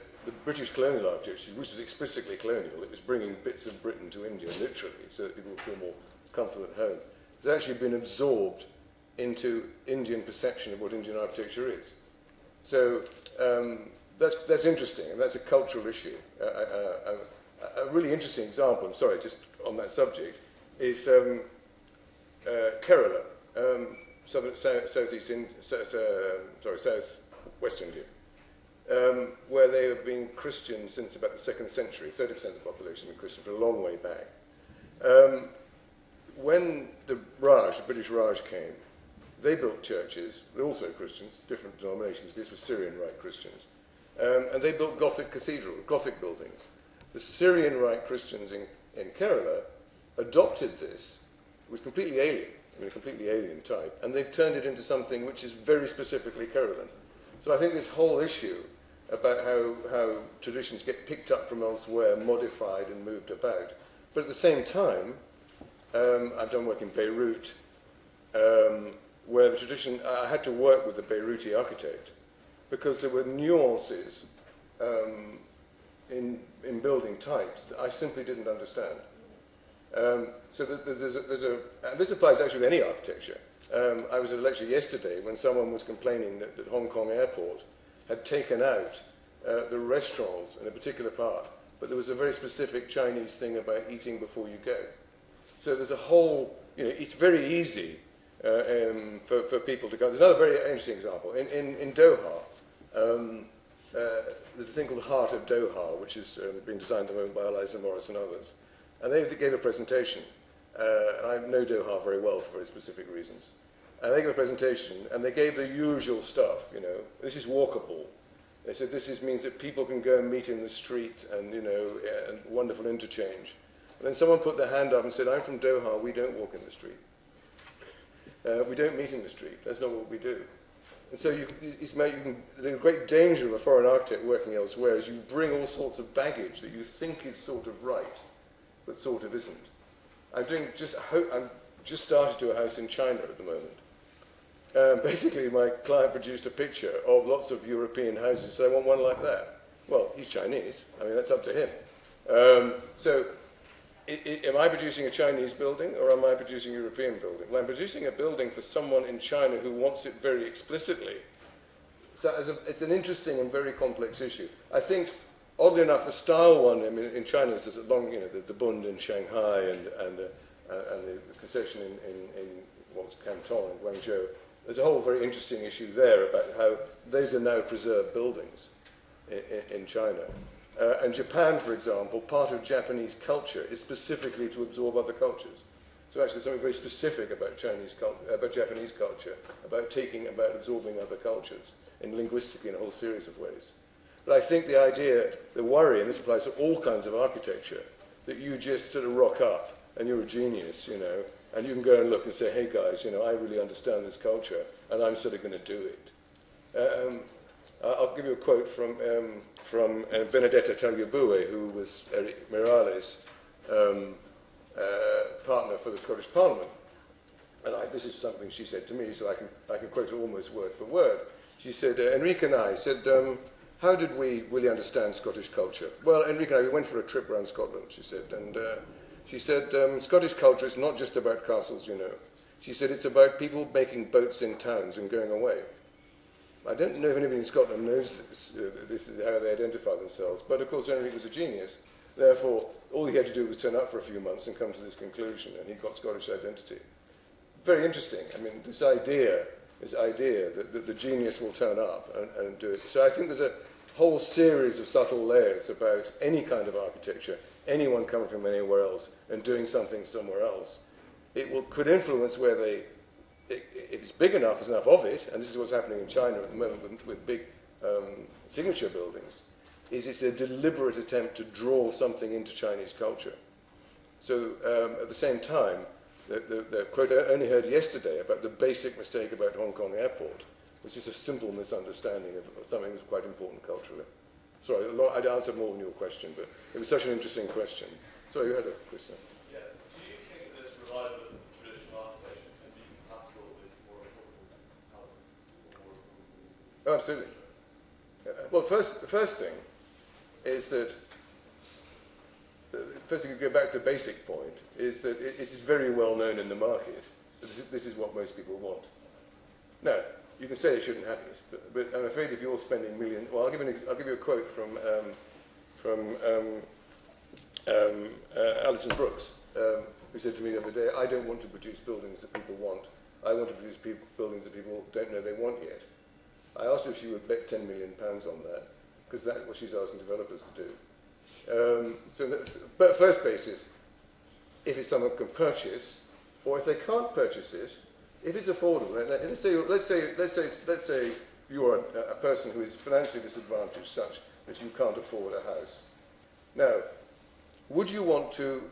British colonial architecture, which was explicitly colonial, it was bringing bits of Britain to India, literally, so that people would feel more comfortable at home, has actually been absorbed into Indian perception of what Indian architecture is. So that's interesting, and that's a cultural issue. A really interesting example, I'm sorry, just on that subject, is Kerala. Southwest India, where they have been Christian since about the 2nd century. 30% of the population have been Christian for a long way back. When the British Raj came, they built churches. They're also Christians, different denominations. These were Syrian Rite Christians, and they built Gothic cathedrals, Gothic buildings. The Syrian Rite Christians in Kerala adopted this. It was completely alien. I mean, a completely alien type, and they've turned it into something which is very specifically Kerala. So I think this whole issue about how traditions get picked up from elsewhere, modified and moved about. But at the same time, I've done work in Beirut, where the tradition, I had to work with the Beiruti architect, because there were nuances in building types that I simply didn't understand. So this applies actually to any architecture. I was at a lecture yesterday when someone was complaining that Hong Kong Airport had taken out the restaurants in a particular part, but there was a very specific Chinese thing about eating before you go. So there's a whole, you know, it's very easy for people to go. There's another very interesting example. In Doha, there's a thing called the Heart of Doha, which is being designed at the moment by Allies and Morris and others. And they gave a presentation. I know Doha very well for very specific reasons. And they gave a presentation, and they gave the usual stuff, you know. This is walkable. They said this means that people can go and meet in the street, and, you know, and wonderful interchange. And then someone put their hand up and said, I'm from Doha, we don't walk in the street. We don't meet in the street. That's not what we do. And so the great danger of a foreign architect working elsewhere is you bring all sorts of baggage that you think is sort of right, but sort of isn't. I'm just started to do a house in China at the moment. Basically, my client produced a picture of lots of European houses, so I want one like that. Well, he's Chinese. I mean, that's up to him. So, am I producing a Chinese building or am I producing a European building? Well, I'm producing a building for someone in China who wants it very explicitly. So it's an interesting and very complex issue. I think, oddly enough, the style one, I mean, in China, there's a long, the Bund in Shanghai and the concession in what was Canton in Guangzhou. There's a whole very interesting issue there about how those are now preserved buildings in China. And Japan, for example, part of Japanese culture is specifically to absorb other cultures. So actually something very specific about Japanese culture, about absorbing other cultures, and linguistically in a whole series of ways. But I think the idea, the worry, and this applies to all kinds of architecture, that you just sort of rock up and you're a genius, and you can go and look and say, hey guys, I really understand this culture, and I'm sort of going to do it. I'll give you a quote from Benedetta Tagliabue, who was Eric Miralles' partner for the Scottish Parliament. And this is something she said to me, so I can quote it almost word for word. She said, Enrique and I said, how did we really understand Scottish culture? Well, Enrique and I, we went for a trip around Scotland, she said, and she said, Scottish culture is not just about castles, She said, it's about people making boats in towns and going away. I don't know if anybody in Scotland knows this, this is how they identify themselves, but of course Enrique was a genius, therefore all he had to do was turn up for a few months and come to this conclusion, and he got Scottish identity. Very interesting. I mean, this idea that the genius will turn up and do it. So I think there's a whole series of subtle layers about any kind of architecture, anyone coming from anywhere else and doing something somewhere else. Could influence where they, if it's big enough, there's enough of it, and this is what's happening in China at the moment with big signature buildings, is it's a deliberate attempt to draw something into Chinese culture. So at the same time, the quote I only heard yesterday about the basic mistake about Hong Kong Airport, which is a simple misunderstanding of something that's quite important culturally. Sorry, I'd answered more than your question, but it was such an interesting question. Sorry, you had a question. Yeah. Do you think this revival of traditional architecture can be compatible with more affordable housing? Oh, absolutely. Well, the first thing is that first thing to go back to the basic point is that it is very well known in the market that this is what most people want. Now, you can say they shouldn't have it, but I'm afraid if you're spending millions, well, I'll give you a quote from Alison Brooks, who said to me the other day, I don't want to produce buildings that people want. I want to produce buildings that people don't know they want yet. I asked her if she would bet £10 million on that, because that's what she's asking developers to do. But first basis, if it's someone can purchase, or if they can't purchase it, if it's affordable. Let's say you are a person who is financially disadvantaged, such that you can't afford a house. Now, would you want to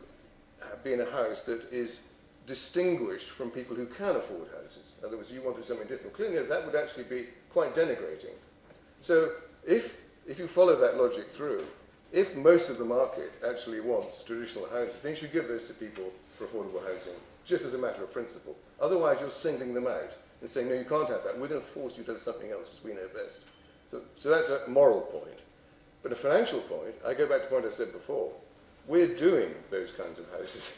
be in a house that is distinguished from people who can afford houses? In other words, you wanted something different. Clearly, that would actually be quite denigrating. So, if you follow that logic through, if most of the market actually wants traditional houses, then you should give those to people for affordable housing, just as a matter of principle. Otherwise, you're singling them out and saying, no, you can't have that. We're going to force you to do something else because we know best. So that's a moral point. But a financial point, I go back to the point I said before. We're doing those kinds of houses.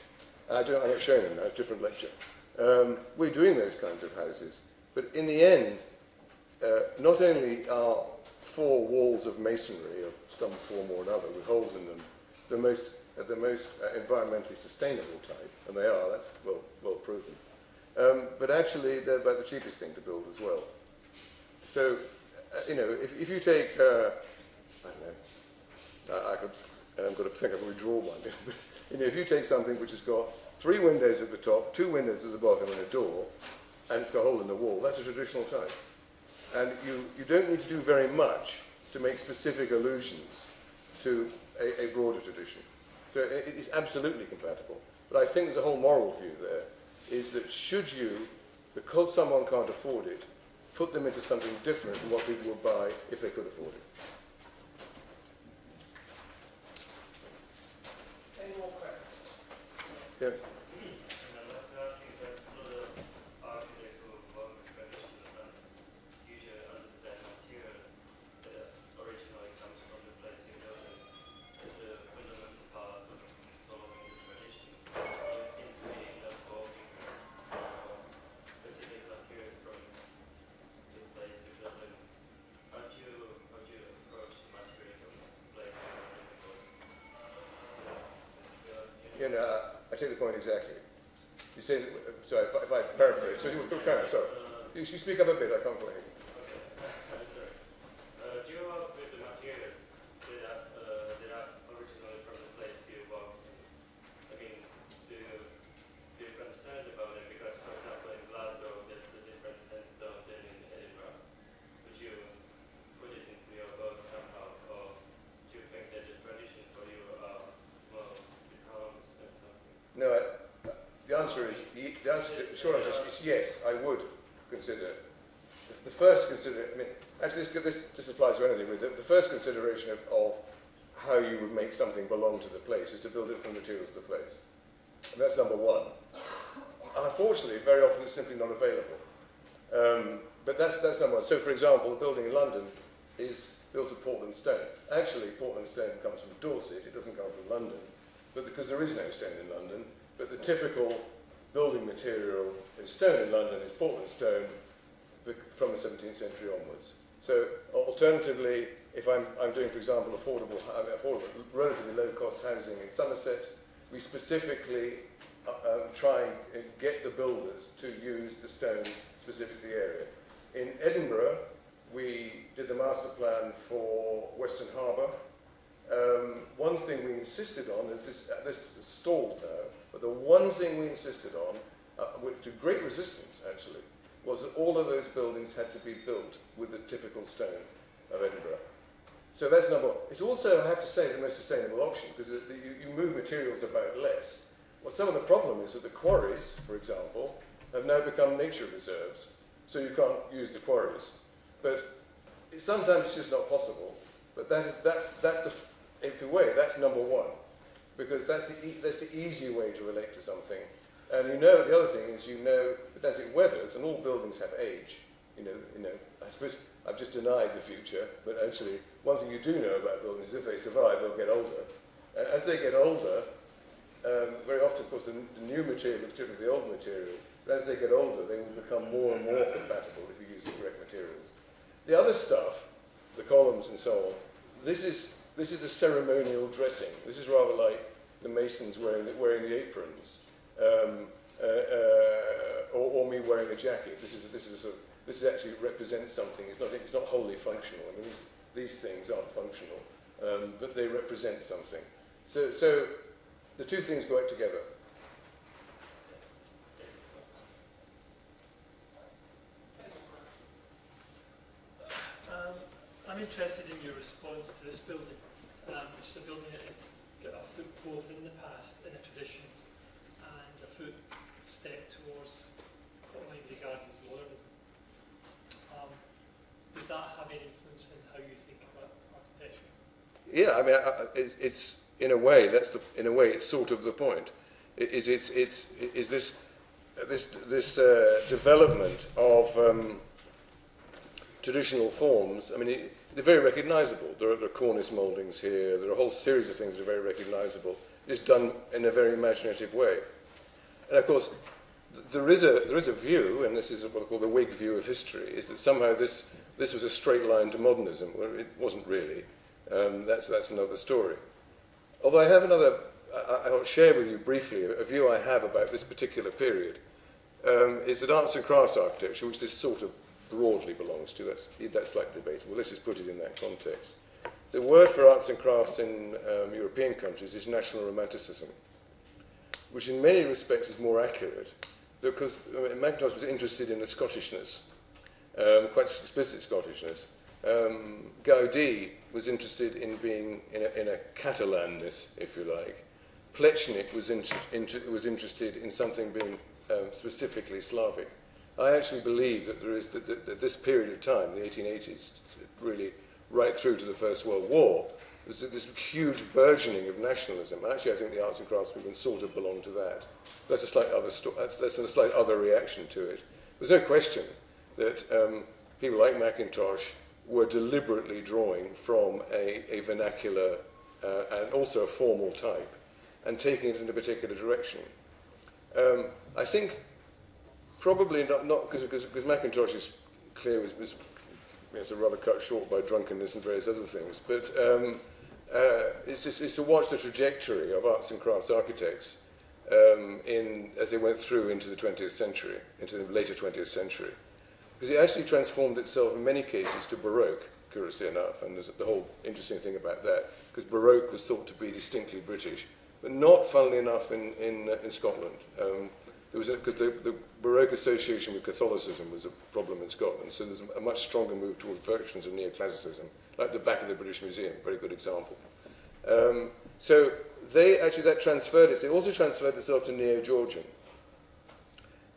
I'm not showing them now, it's a different lecture. We're doing those kinds of houses. But in the end, not only are 4 walls of masonry of some form or another with holes in them the most environmentally sustainable type, and they are, that's well proven. But actually, they're about the cheapest thing to build as well. So, if you take, I don't know, I've got to think I can draw one. If you take something which has got 3 windows at the top, 2 windows at the bottom, and a door, and it's got a hole in the wall, that's a traditional type. And you don't need to do very much to make specific allusions to a broader tradition. So it is absolutely compatible. But I think there's a whole moral view there, is that should you, because someone can't afford it, put them into something different than what people would buy if they could afford it. Any more questions? Yeah. I take the point exactly. You say, sorry, if I paraphrase, so you will carry on, sorry. You speak up a bit, I can't quite hear you. Okay, sorry. Do you work with the materials that are originally from the place you work in? I mean, do you concerned about it? Because, for example, in Glasgow, there's a different sandstone than in Edinburgh. Would you put it into your work somehow, or do you think that the tradition for you well, becomes something? No, the answer is, the short answer is yes, I would consider. The first I mean, actually this applies to anything, really. The first consideration of how you would make something belong to the place is to build it from the materials of the place. And that's number one. Unfortunately, very often it's simply not available. But that's number one. So, for example, a building in London is built of Portland stone. Actually, Portland stone comes from Dorset, it doesn't come from London, but because there is no stone in London. But the typical building material in stone in London is Portland stone from the 17th century onwards. So, alternatively, if I'm doing, for example, affordable, relatively low-cost housing in Somerset, we specifically try and get the builders to use the stone specific to the area. In Edinburgh, we did the master plan for Western Harbour. One thing we insisted on, this is stalled now, but the one thing we insisted on, to great resistance actually, was that all of those buildings had to be built with the typical stone of Edinburgh. So that's number one. It's also, I have to say, the most sustainable option, because you move materials about less. Well, some of the problem is that the quarries, for example, have now become nature reserves, so you can't use the quarries. But sometimes it's just not possible. But that's the, if you way, that's number one, because that's the easy way to relate to something. And you know, the other thing is, you know that as it weathers, and all buildings have age. You know, I suppose I've just denied the future, but actually, one thing you do know about buildings is if they survive, they'll get older. And as they get older, very often, of course, the new material looks different from the old material. But as they get older, they will become more and more compatible if you use the correct materials. The other stuff, the columns and so on, this is a ceremonial dressing. This is rather like the masons wearing the aprons, or me wearing a jacket. This actually represents something. It's not wholly functional. I mean, these things aren't functional, but they represent something. So the two things go out together. I'm interested in your response to this building, which is a building that has got a foot both in the past, in a tradition, and a foot step towards what might be regarded as modernism. Does that have any influence in how you think about architecture? Yeah, I mean, it's in a way it's sort of the point. Is this development of traditional forms? I mean, they're very recognisable. There are cornice mouldings here. There are a whole series of things that are very recognisable. It's done in a very imaginative way. And of course, there is a view, and this is what I call the Whig view of history, is that somehow this was a straight line to modernism. Well, it wasn't really. That's another story. Although I have I'll share with you briefly a view I have about this particular period, is that arts and crafts architecture, which this sort of broadly belongs to, that's slightly debatable. Let's just put it in that context. The word for arts and crafts in European countries is national romanticism, which in many respects is more accurate, because Mackintosh was interested in the Scottishness, quite explicit Scottishness. Gaudí was interested in being in a Catalanness, if you like. Plečnik was interested in something being specifically Slavic. I actually believe that that this period of time, the 1880s, really right through to the First World War, there's this huge burgeoning of nationalism. Actually, I think the arts and crafts movement sort of belonged to that. That's a slight other reaction to it. There's no question that people like Mackintosh were deliberately drawing from a vernacular and also a formal type and taking it in a particular direction. I think probably not because Mackintosh is clear was a rather cut short by drunkenness and various other things, but is to watch the trajectory of arts and crafts architects as they went through into the 20th century, into the later 20th century. Because it actually transformed itself in many cases to Baroque, curiously enough, and there's the whole interesting thing about that, because Baroque was thought to be distinctly British, but not, funnily enough, in Scotland. Because the Baroque association with Catholicism was a problem in Scotland, so there's a much stronger move towards versions of neoclassicism, like the back of the British Museum, very good example. So that transferred it. It also transferred itself to Neo-Georgian.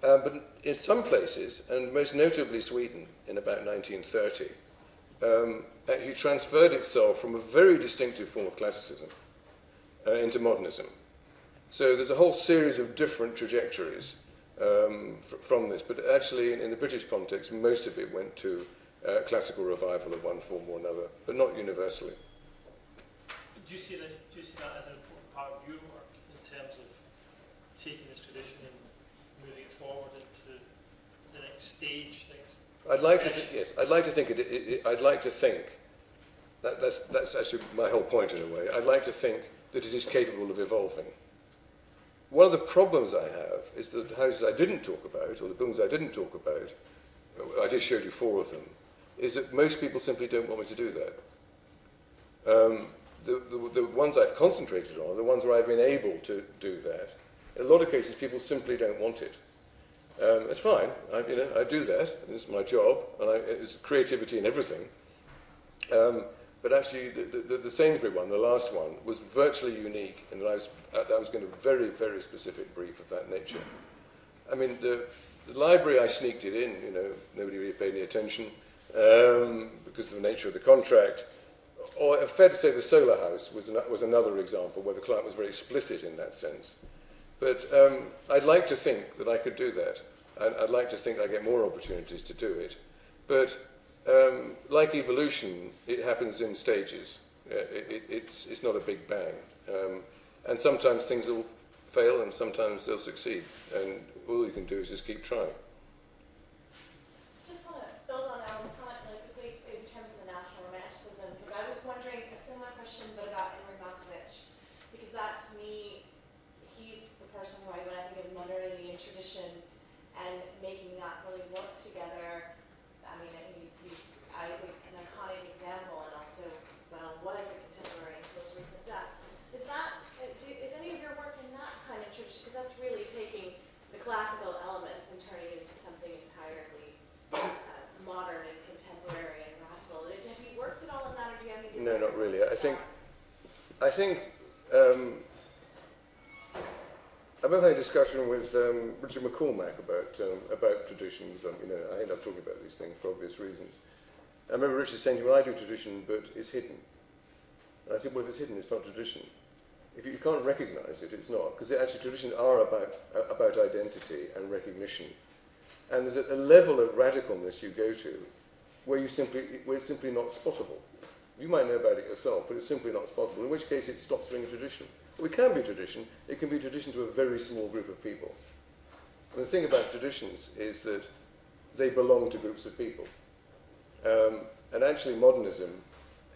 But in some places, and most notably Sweden in about 1930, actually transferred itself from a very distinctive form of classicism into modernism. So there's a whole series of different trajectories from this, but actually in the British context, most of it went to classical revival of one form or another, but not universally. Do you see that as an important part of your work in terms of taking this tradition and moving it forward into the next stage? I'd like to think that's actually my whole point in a way. I'd like to think that it is capable of evolving. One of the problems I have is that the houses I didn't talk about, or the buildings I didn't talk about, I just showed you 4 of them, is that most people simply don't want me to do that. The ones I've concentrated on, the ones where I've been able to do that, in a lot of cases people simply don't want it. It's fine, I do that, and it's my job, and it's creativity and everything. But actually, the Sainsbury one, the last one, was virtually unique in that I was going to a very, very specific brief of that nature. I mean, the library, I sneaked it in, nobody really paid any attention because of the nature of the contract. Or, fair to say, the Solar House was another example where the client was very explicit in that sense. But I'd like to think that I could do that. I'd like to think I get more opportunities to do it. But like evolution, it happens in stages. It's not a big bang. And sometimes things will fail and sometimes they'll succeed. And all you can do is just keep trying. Just want to build on Alan's comment really quickly in terms of the national romanticism, because I was wondering a similar question but about Imre Malkovich, because that to me, he's the person who when I think of modernity and tradition and making that really work together, I mean, he's I think, an iconic example, and also, was a contemporary until his recent death. Is any of your work in that kind of tradition? Because that's really taking the classical elements and turning it into something entirely modern and contemporary and radical. Have you worked at all in that, or do you have any? No, not really. I think I've had a discussion with Richard McCormack about traditions. I end up talking about these things for obvious reasons. I remember Richard saying to me, well, I do tradition, but it's hidden. And I said, well, if it's hidden, it's not tradition. If you can't recognize it, it's not. Because actually traditions are about identity and recognition. And there's a level of radicalness you go to where it's simply not spottable. You might know about it yourself, but it's simply not spottable, in which case it stops being a tradition. It can be tradition. It can be tradition to a very small group of people. And the thing about traditions is that they belong to groups of people. And actually modernism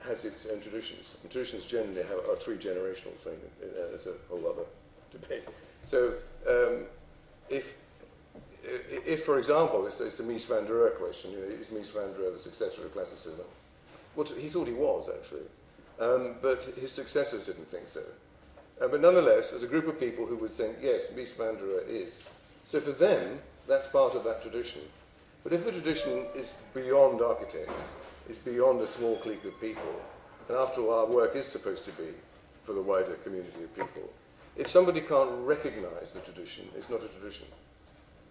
has its own traditions. And traditions generally are 3-generational thing. There's a whole other debate. So if for example, it's the Mies van der Rohe question, is Mies van der Rohe the successor of classicism? Well, he thought he was, actually. But his successors didn't think so. But nonetheless, there's a group of people who would think, yes, Mies van der Rohe is. So for them, that's part of that tradition. But if the tradition is beyond architects, is beyond a small clique of people, and after all, our work is supposed to be for the wider community of people, if somebody can't recognize the tradition, it's not a tradition.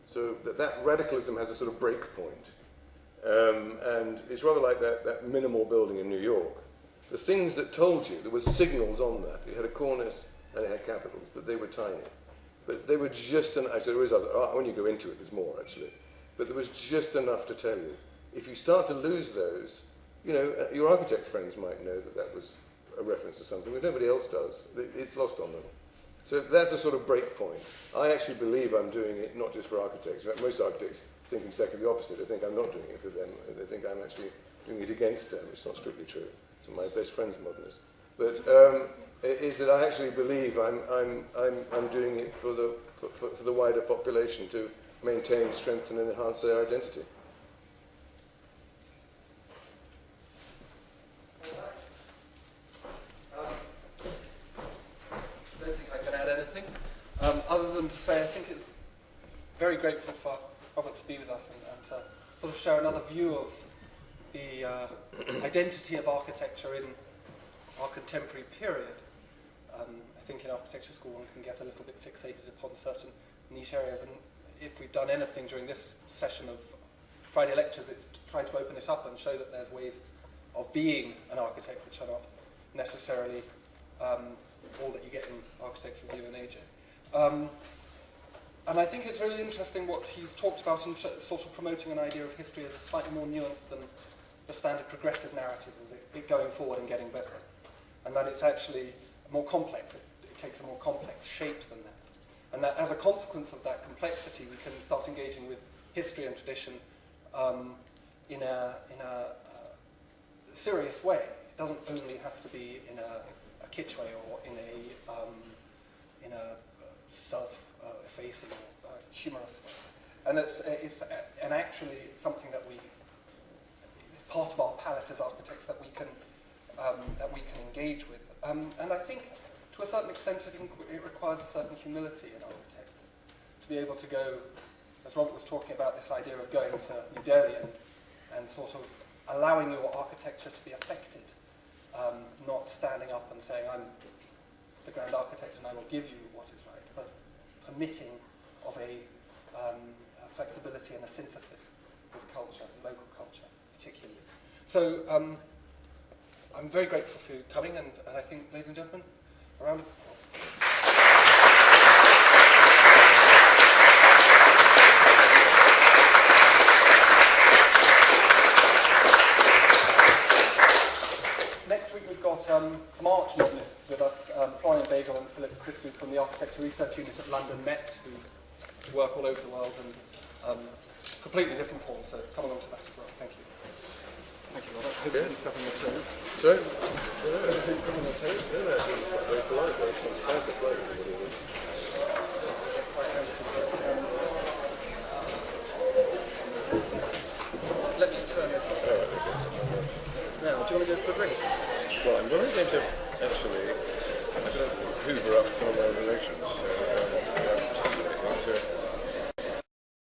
So that radicalism has a sort of break point. And it's rather like that minimal building in New York. The things that told you, there were signals on that. It had a cornice and it had capitals, but they were tiny. But they were just enough. Actually, there is other, when you go into it, there's more, actually. But there was just enough to tell you. If you start to lose those, your architect friends might know that was a reference to something, but nobody else does. It's lost on them. So that's a sort of break point. I actually believe I'm doing it not just for architects. In fact, most architects think exactly the opposite. They think I'm not doing it for them. They think I'm actually doing it against them. It's not strictly true. So my best friend's a modernist. but is that I actually believe I'm doing it for the wider population to maintain, strengthen, and enhance their identity. I don't think I can add anything, other than to say I think it's very grateful for Robert to be with us and to sort of share another view of the identity of architecture in our contemporary period. I think in architecture school one can get a little bit fixated upon certain niche areas, and if we've done anything during this session of Friday lectures, it's trying to open it up and show that there's ways of being an architect which are not necessarily all that you get in architecture review and AJ. And I think it's really interesting what he's talked about in sort of promoting an idea of history as slightly more nuanced than the standard progressive narrative of it going forward and getting better. And that it's actually more complex. It takes a more complex shape than that. And that as a consequence of that complexity, we can start engaging with history and tradition in a serious way. It doesn't only have to be in a kitsch way or in a self-effacing or humorous way. And and actually it's something that it's part of our palette as architects that we can engage with. And I think to a certain extent it requires a certain humility in architects to be able to go, as Robert was talking about, this idea of going to New Delhi and sort of allowing your architecture to be affected, not standing up and saying, I'm the grand architect and I will give you what is right, but permitting of a flexibility and a synthesis with culture, local culture particularly. So I'm very grateful for you coming, and I think, ladies and gentlemen, a round of applause. Next week we've got some arch modernists with us, Florian Bagel and Philip Christou from the Architecture Research Unit at London Met, who work all over the world and completely different forms, so come along to that as well. Thank you. Thank you, Robert. Hope you didn't step on your toes. Sorry? Hope you didn't step on your toes. No, very polite, very polite. Let me turn this on. All right, okay. Now, do you want to go for a drink? Well, I'm really going to actually hoover up some of my relations, so I haven't eaten anything, so